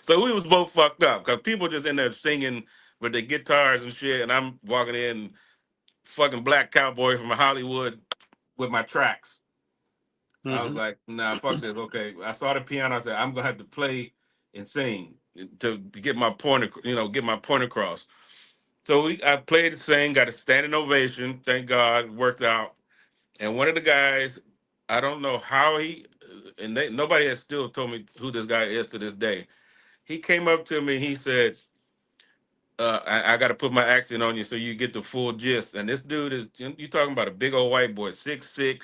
So we was both fucked up because people just in there singing with their guitars and shit, and I'm walking in fucking black cowboy from Hollywood with my tracks. I was Mm-hmm. like, nah, fuck this. Okay. I saw the piano. I said, I'm gonna have to play and sing to get my point, get my point across. So I played and sang, got a standing ovation. Thank God, it worked out. And one of the guys, I don't know how nobody has still told me who this guy is to this day. He came up to me. He said, I got to put my accent on you so you get the full gist. And this dude is, you talking about a big old white boy, 6'6",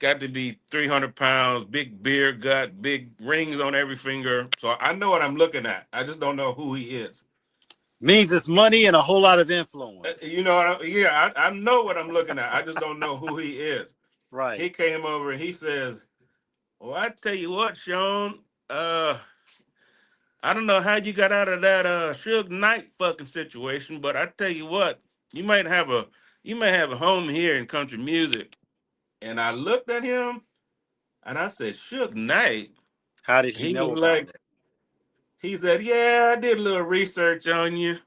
got to be 300 pounds, big beer gut, big rings on every finger. So I know what I'm looking at. I just don't know who he is. Means it's money and a whole lot of influence. You know, yeah, I know what I'm looking at. I just don't know who he is. He Right. came over and he says, "Well, I tell you what, Sean, uh, I don't know how you got out of that Suge Knight fucking situation, but I tell you what, you might have a you may have a home here in country music." And I looked at him and I said, "Suge Knight?" How did he He was know about like, it? he said, "Yeah, I did a little research on you."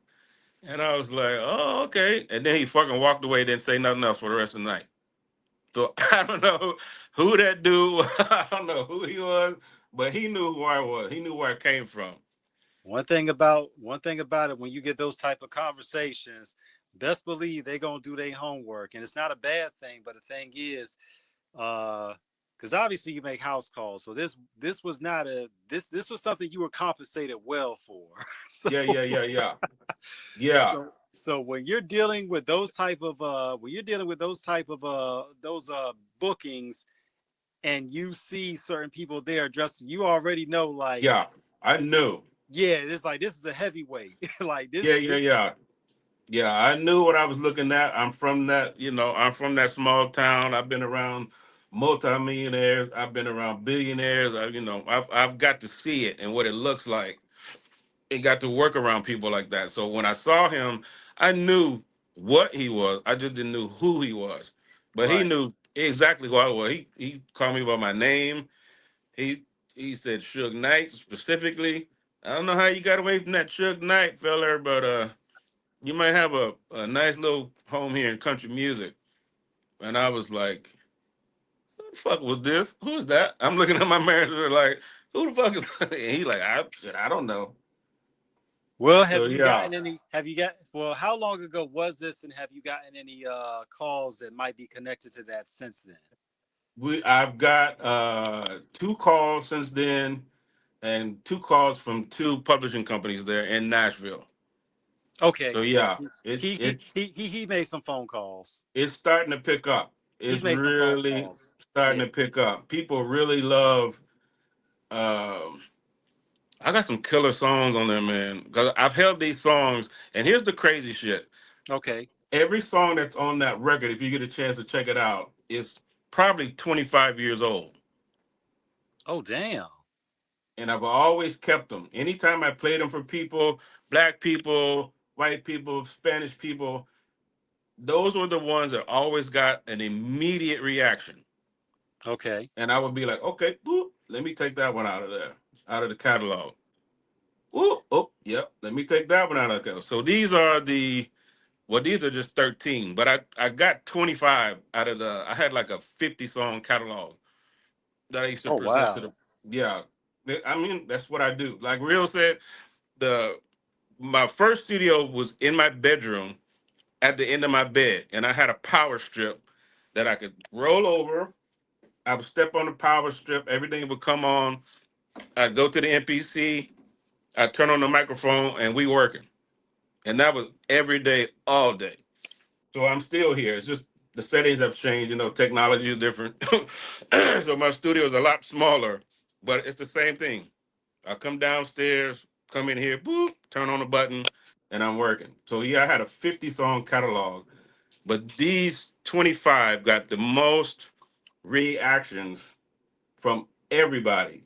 And I was like, "Oh, okay." And then he fucking walked away, didn't say nothing else for the rest of the night. So I don't know who that dude was. I don't know who he was, but he knew who I was. He knew where I came from. One thing about it, when you get those type of conversations, best believe they gonna do their homework, and it's not a bad thing. But the thing is, because obviously you make house calls, so this was not a this was something you were compensated well for. so Yeah, yeah, yeah, yeah. Yeah, so when you're dealing with those type of those bookings, and you see certain people there dressed, you already know, like, yeah. I knew. yeah, it's like this is a heavyweight. like Yeah, this yeah, this yeah. Yeah, I knew what I was looking at. I'm from that small town. I've been around multimillionaires. I've been around billionaires. I've got to see it and what it looks like. And got to work around people like that. So when I saw him, I knew what he was. I just didn't know who he was. But he right. knew exactly who I was. He called me by my name. He he said Suge Knight specifically. I don't know how you got away from that Suge Knight feller, but you might have a nice little home here in country music. And I was like, who the fuck was this? Who's that? I'm looking at my manager like, who the fuck is that? And he's like, I don't know. Well, So yeah, have you got well, how long ago was this, and have you gotten any calls that might be connected to that since then? I've got two calls since then and two calls from two publishing companies there in Nashville. Okay, So yeah. yeah, He made some phone calls. it's starting to pick up. He's It's made some phone really calls. starting Yeah. to pick up. People really love. Um, I got some killer songs on there, man. Because I've held these songs, and here's the crazy shit. Okay. Every song that's on that record, if you get a chance to check it out, is probably 25 years old. Oh, damn. And I've always kept them. Anytime I played them for people, black people, white people, Spanish people, those were the ones that always got an immediate reaction. Okay. And I would be like, okay, boop, let me take that one out of there, out of the catalog. Ooh, oh, yep, let me take that one out of the catalog. So these are just 13, but I got 25 out of I had like a 50 song catalog that I used to Oh, present to wow. the, yeah. I mean, that's what I do. Like Real said, the my first studio was in my bedroom at the end of my bed, and I had a power strip that I could roll over. I would step on the power strip, everything would come on. I'd go to the MPC, I'd turn on the microphone, and we working. And that was every day, all day. So I'm still here. It's just the settings have changed. Technology is different. So my studio is a lot smaller, but it's the same thing. I come downstairs, come in here, boop, turn on the button, and I'm working. So yeah, I had a 50 song catalog, but these 25 got the most reactions from everybody.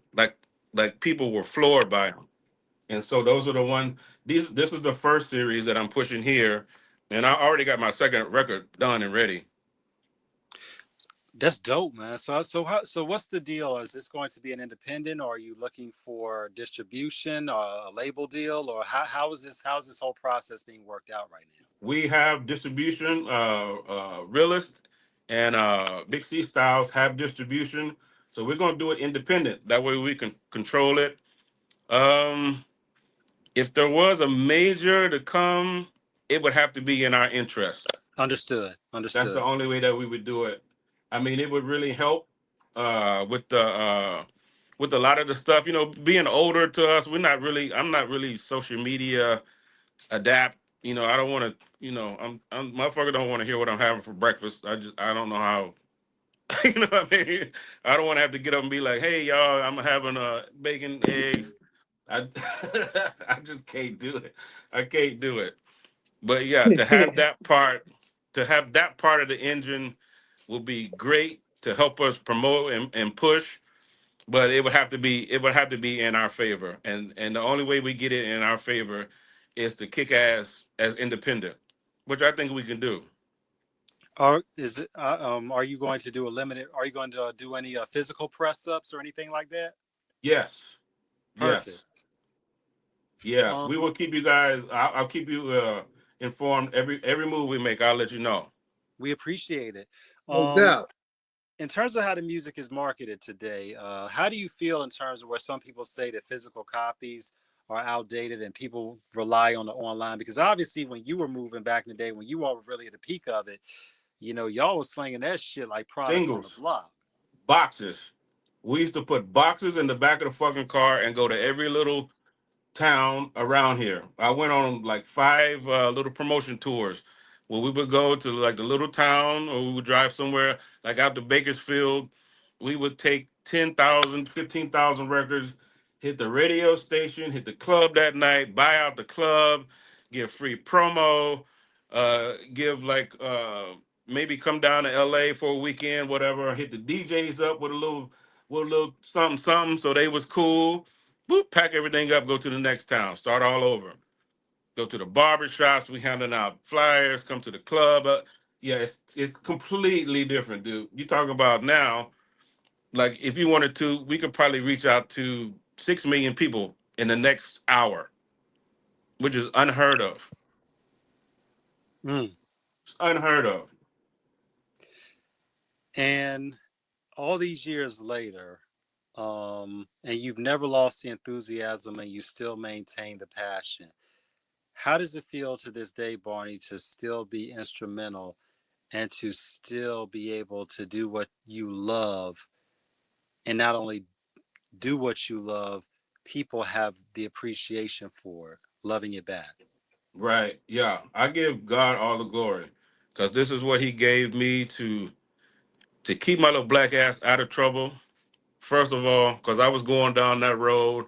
Like people were floored by them. And so those are the one. This is the first series that I'm pushing here, and I already got my second record done and ready. That's dope, man. So what's the deal? Is this going to be an independent, or are you looking for distribution or a label deal, or how is this whole process being worked out right We have distribution. Realist and Big C Styles have distribution, so we're gonna do it independent. That way we can control it. Um, if there was a major to come, it would have to be in our interest. Understood. That's the Understood. only way that we would do it. I mean, it would really help with a lot of the stuff. You know, being older to us, we're not really. I'm not really social media adapt. You know, I don't want to. You know, I'm motherfucker don't want to hear what I'm having for breakfast. I don't know how. You know what I mean? I don't want to have to get up and be like, hey y'all, I'm having bacon, eggs. I I just can't do it. I can't do it. But yeah, to have that part of the engine will be great to help us promote and push. But it would have to be in our favor, and the only way we get it in our favor is to kick ass as independent, which I think we can do. Are you going to do a limited? Are you going to do any physical press ups or anything like that? Yes, Perfect. yes, yes. Um, We will keep you guys. I'll keep you informed every move we make. I'll let you know. we appreciate it. No Um, doubt. in terms of how the music is marketed today, how do you feel in terms of where some people say that physical copies are outdated and people rely on the online? Because obviously, when you were moving back in the day, when you all were really at the peak of it, y'all was slinging that shit like product on the Singles, block. boxes. We used to put boxes in the back of the fucking car and go to every little town around here. I went on like five little promotion tours where we would go to like the little town or we would drive somewhere like out to Bakersfield. We would take 10,000, 15,000 records, hit the radio station, hit the club that night, buy out the club, give free promo, give like maybe come down to LA for a weekend, whatever, hit the DJs up with a little something something so they was cool. Boop, pack everything up, go to the next town, start all over. Go to the barber shops, we handing out flyers, come to the club. Yeah, it's completely different, dude. You talking about now, like if you wanted to, we could probably reach out to 6 million people in the next hour, which is unheard of. Mm. It's unheard of. And all these years later, and you've never lost the enthusiasm and you still maintain the passion. How does it feel to this day, Barney, to still be instrumental and to still be able to do what you love and not only do what you love, people have the appreciation for it, loving it back. Right. Yeah. I give God all the glory. Cause this is what he gave me to keep my little black ass out of trouble. First of all, because I was going down that road.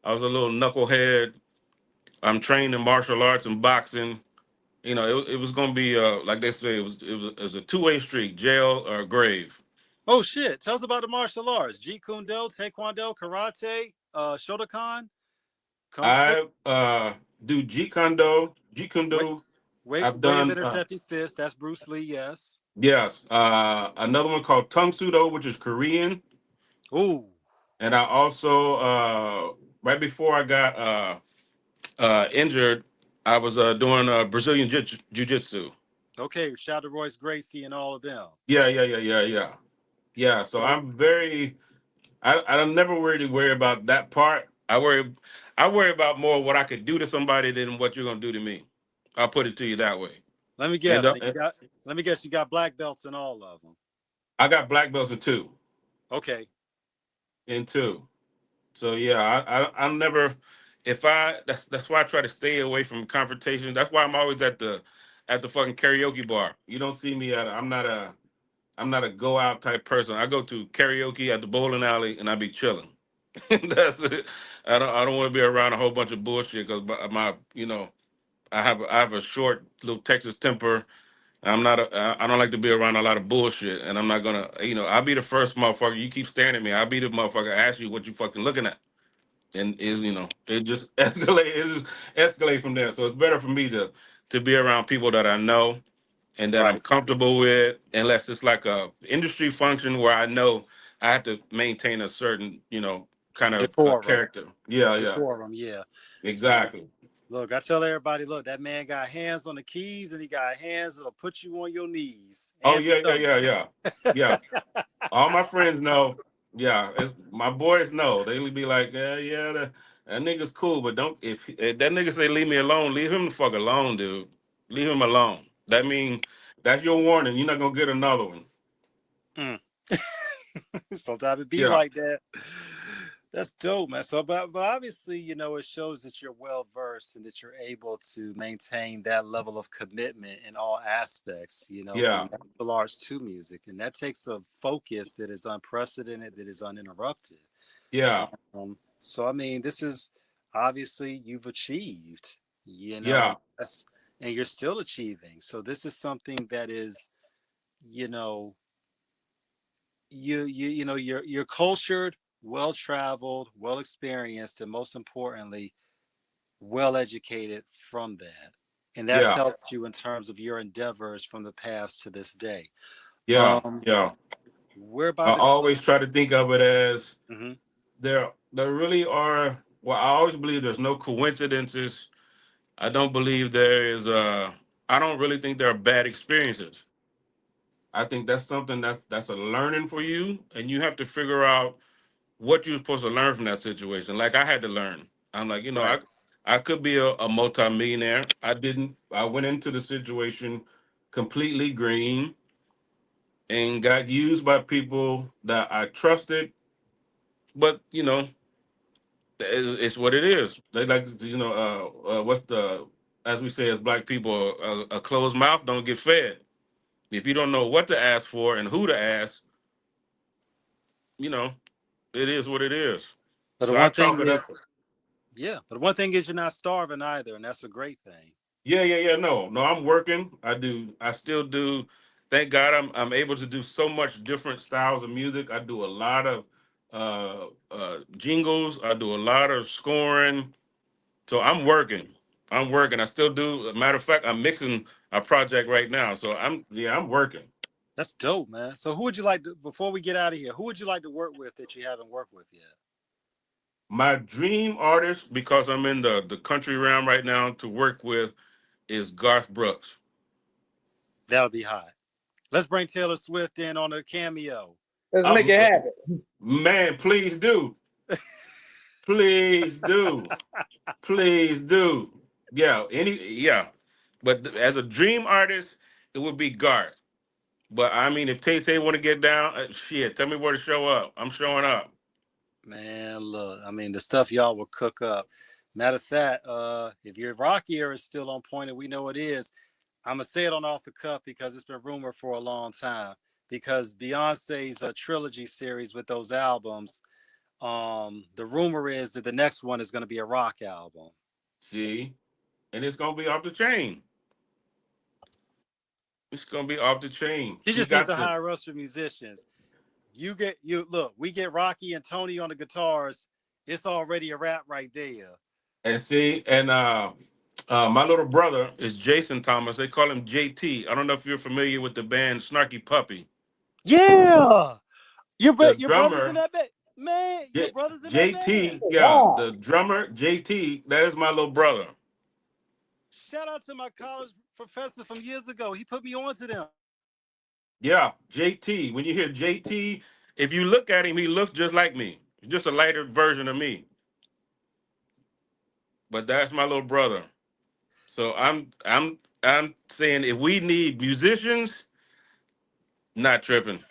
I was a little knucklehead. I'm trained in martial arts and boxing. You know, it was gonna be like they say, it was a two-way street, jail or grave. Oh shit! Tell us about the martial arts: Jeet Kune Do, Taekwondo, Karate, Shotokan, Kung Fu, I do Jeet Kune way, Do. I've way of done intercepting fists. That's Bruce Lee. Yes. yes, another one called Tung Sudo, which is Korean, Ooh. and I also right before I got injured, I was doing Brazilian Jiu Jitsu. Okay. Shout out to Royce Gracie and all of them. Yeah, yeah, yeah, yeah, yeah, yeah. So So I'm very I don't never really worry about that part. I worry about more what I could do to somebody than what you're gonna do to me. I'll put it to you that way. let me And, guess. Let me guess. You got black belts in all of them. I got black belts Okay. in two. So yeah, I'm never if I that's why I try to stay away from confrontation. That's why I'm always at the fucking karaoke bar. You don't see me I'm not a go out type person. I go to karaoke at the bowling alley and I be chilling. That's it. I don't want to be around a whole bunch of bullshit because my you know I have a short little Texas temper. I'm not I don't like to be around a lot of bullshit, and I'm not gonna I'll be the first motherfucker. You keep staring at me, I'll be the motherfucker ask you what you fucking looking at, and it just escalate from there. So it's better for me to be around people that I know and that I'm Right. comfortable with, unless it's like a industry function where I know I have to maintain a certain kind of Decorum. character. Yeah, yeah, Decorum. Yeah. Um, exactly. Look, I tell everybody, look, that man got hands on the keys and he got hands that'll put you on your knees Oh and yeah, yeah, stomach. yeah, yeah, yeah. All my friends know. Yeah, my boys know. They be like, yeah, yeah, that nigga's cool, but don't if that nigga say leave me alone, leave him the fuck alone, dude. Leave him alone. That mean that's your warning. You're not gonna get another one. Mm. Sometimes it be Yeah, like that. That's dope, man. So, but obviously, it shows that you're well versed and that you're able to maintain that level of commitment in all aspects, yeah, from martial arts to music. And that takes a focus that is unprecedented, that is uninterrupted. yeah, So, I mean, this is obviously you've achieved, yeah, and and you're still achieving. So, this is something that is, you know, you're cultured, well traveled, well experienced, and most importantly, well educated from that. And that's yeah, helped you in terms of your endeavors from the past to this day. yeah, Um, yeah. we're I about to always try to think of it as Mhm. there really are. Well, I always believe there's no coincidences. I don't believe there is. I don't really think there are bad experiences. I think that's something that's a learning for you, and you have to figure out what you're supposed to learn from that situation. Like I had to learn. I'm like, Right. I could be a multimillionaire. I didn't. I went into the situation completely green and got used by people that I trusted. But it's what it is. They like what's the as we say as black people, a closed mouth don't get fed. If you don't know what to ask for and who to ask, you know, it is what it is. But the So I one thing chalk it up. is, yeah, but the one thing is you're not starving either, and that's a great thing. Yeah, yeah, yeah. No, no, I'm working. I do. I still do. Thank God, I'm able to do so much different styles of music. I do a lot of jingles. I do a lot of scoring. So I'm working. I'm working. I still do. Matter of fact, I'm mixing a project right now. So I'm working. That's dope, man. So who would you like to, before we get out of here, who would you like to work with that you haven't worked with yet? My dream artist, because I'm in the country realm right now, to work with is Garth Brooks. That would be hot. Let's bring Taylor Swift in on a cameo. Let's make I'm it happen. man, please do, please do, please do. Yeah. But as a dream artist, it would be Garth. But I mean, if Tay Tay want to get down, shit, tell me where to show up. I'm showing up. Man, look, I mean, the stuff y'all will cook up. Matter of fact, if your rock ear is still on point, and we know it is, I'm gonna say it on off the cuff because it's been rumored for a long time. Because Beyonce's trilogy series with those albums, the rumor is that the next one is gonna be a rock album. See, and it's gonna be off the chain. It's gonna be off the chain. She She just needs got to the hire us for musicians. You look, we get Rocky and Tony on the guitars. It's already a rap right there. and see, and my little brother is Jason Thomas. They call him JT. I don't know if you're familiar with the band Snarky Puppy. Yeah, The your brother's in drummer, that band, man. Your brother's in that band. JT, yeah, Wow. the drummer JT. That is my little brother. Shout out to my college professor from years ago. He put me on to them. Yeah, JT. When you hear JT, if you look at him, he looks just like me. Just a lighter version of me. But that's my little brother. So I'm saying if we need musicians, not tripping.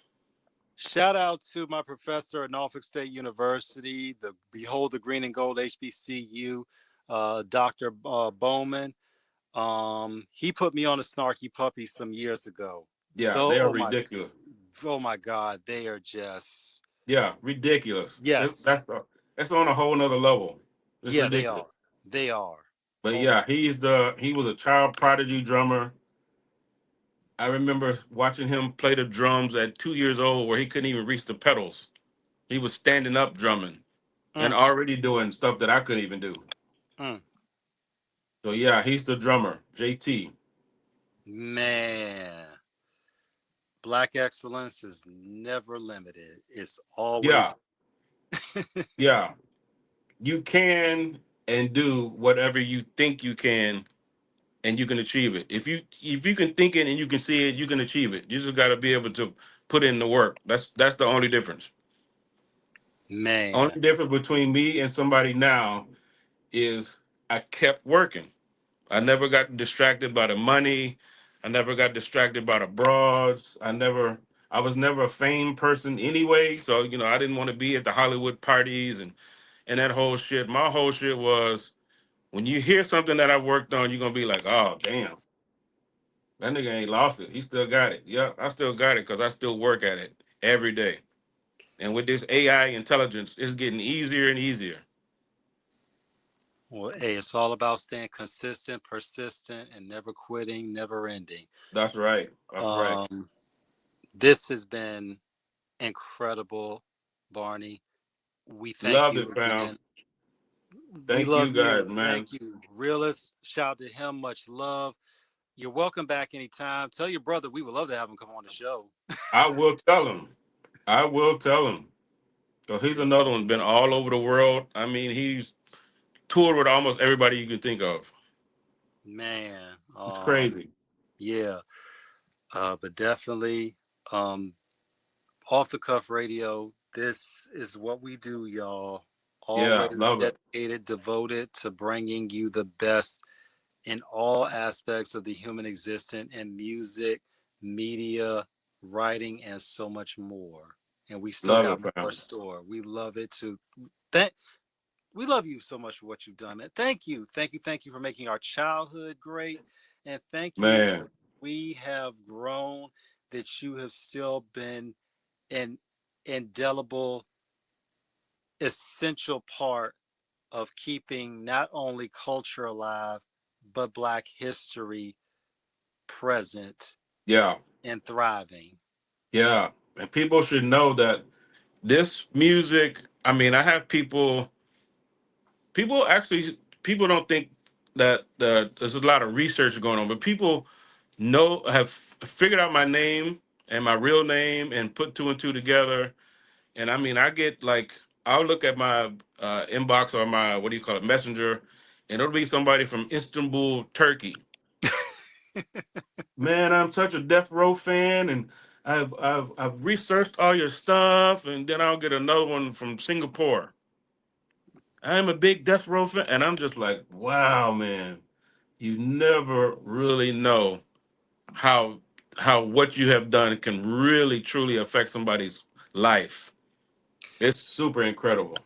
Shout out to my professor at Norfolk State University, the Behold the Green and Gold HBCU, Dr. Bowman. He put me on a Snarky Puppy some years ago. Yeah, Though, they are ridiculous. oh my God, they are just Yeah, ridiculous. yes, That's on a whole nother level. It's yeah, they ridiculous. are, they are. But Oh my, yeah, he was a child prodigy drummer. I remember watching him play the drums at 2 years old, where he couldn't even reach the pedals. He was standing up drumming and mm, already doing stuff that I couldn't even do. mm. So yeah, he's the drummer, JT. Man, Black excellence is never limited. It's Yeah, always yeah. You can. and do whatever you think you can, and you can achieve it. If you can think it and you can see it, you can achieve it. You just got to be able to put in the work. That's the only difference. Man. Only difference between me and somebody now is I kept working. I never got distracted by the money. I never got distracted by the broads. I was never a fame person anyway. So, I didn't want to be at the Hollywood parties and that whole shit. My whole shit was when you hear something that I worked on, you're gonna be like, oh damn, that nigga ain't lost it. He still got it. Yeah, I still got it because I still work at it every day. And with this AI intelligence, it's getting easier and easier. Well, hey, it's all about staying consistent, persistent, and never quitting, never ending. That's right. That's right. Um, this has been incredible, Barney. We thank Loved you it, fam. again. We Thank you love you. guys, man. Thank you. Realist, shout out to him. Much love. You're welcome back anytime. Tell your brother we would love to have him come on the show. I will tell him. I will tell him. So he's another one, been all over the world. I mean, he's toured with almost everybody you can think of. Man, It's crazy. yeah. But definitely, um, off the cuff radio. This is what we do, y'all. Yeah, Always love it. dedicated, devoted to bringing you the best in all aspects of the human existence in music, media, writing, and so much more. And we still Love got it, more fam. store. We love it too. Thank we love you so much for what you've done. And thank you. Thank you. Thank you for making our childhood great. And thank you for Man. we have grown, that you have still been an indelible, essential part of keeping not only culture alive, but Black history present Yeah. and thriving. Yeah. And people should know that this music, I mean, I have people actually, people don't think that there's a lot of research going on, but people have figured out my name and my real name and put two and two together. And I mean, I get like, I'll look at my inbox or my, what do you call it, messenger, and it'll be somebody from Istanbul, Turkey. Man, I'm such a Death Row fan, and I've researched all your stuff, and then I'll get another one from Singapore. I'm a big Death Row fan, and I'm just like, wow, man, you never really know how what you have done can really truly affect somebody's life. It's super incredible.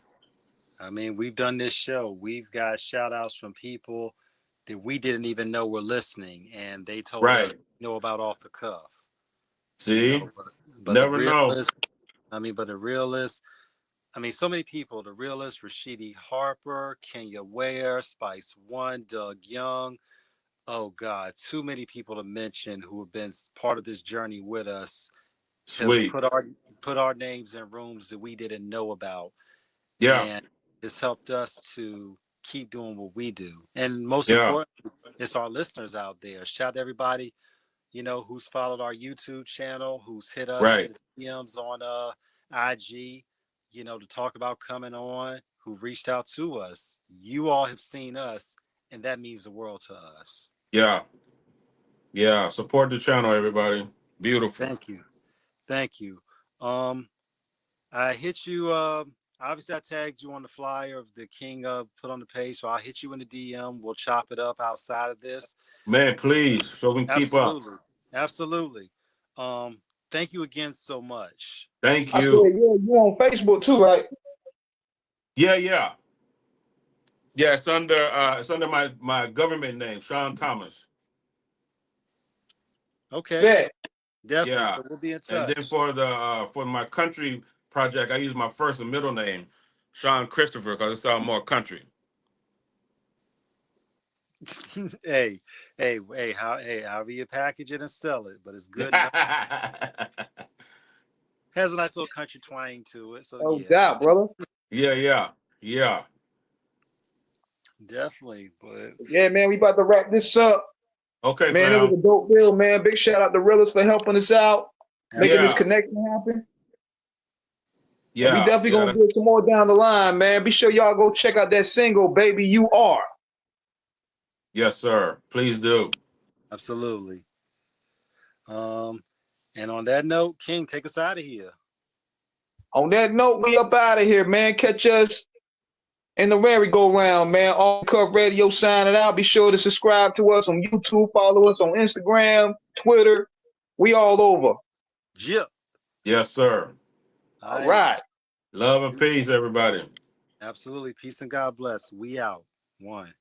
I mean, we've done this show. We've got shout outs from people that we didn't even know were listening, and they told us, Right. about off the cuff, See? but the Never know. realist, but the realist, so many people, the realist, Rashidi Harper, Kenya Ware, Spice One, Doug Young. Oh God, too many people to mention who have been part of this journey with us, have Sweet. put our names in rooms that we didn't know about, Yeah. and it's helped us to keep doing what we do. And most Yeah. importantly, it's our listeners out there. Shout out to everybody, who's followed our YouTube channel, who's hit us in Right. the DMs on IG, to talk about coming on, who reached out to us. You all have seen us, and that means the world to us. Yeah. Yeah. Support the channel, everybody. Beautiful. Thank you. Thank you. Um, I hit you. Obviously, I tagged you on the flyer of the King put on the page, so I'll hit you in the DM. We'll chop it up outside of this. Man, please, so we can keep up. Absolutely, absolutely. Um, thank you again so much. Thank I said, you. yeah, you on Facebook too, right? Yeah, yeah. Yeah, it's under my government name, Sean Thomas. Okay, Bet. definitely. Yeah. So we'll be in And then touch. for my country project, I use my first and middle name, Sean Christopher, because it sounds more country. hey, however you package it and sell it, but it's good enough. Yeah, Has a nice little country twang to it. So Oh, yeah, doubt, brother. yeah. Yeah. definitely. But Yeah, man, we about to wrap this up. Okay, Man, it was fam. a dope deal, man. Big shout out to Realist for helping us out, making this Yeah. absolutely, connection happen. And we Yeah, definitely yeah. gonna do some more down the line, man. Be sure y'all go check out that single, Baby You Are. Yes, sir. Please do. Absolutely. Um, and on that note, King, take us out of here. On that note, we up out of here, man. Catch us in the merry-go-round, man. All Cup Radio signing out. Be sure to subscribe to us on YouTube. Follow us on Instagram, Twitter. We all over. Jip. Yes, sir. All All right. right. Love and Peace. peace, everybody. Absolutely. Peace and God bless. We out. One.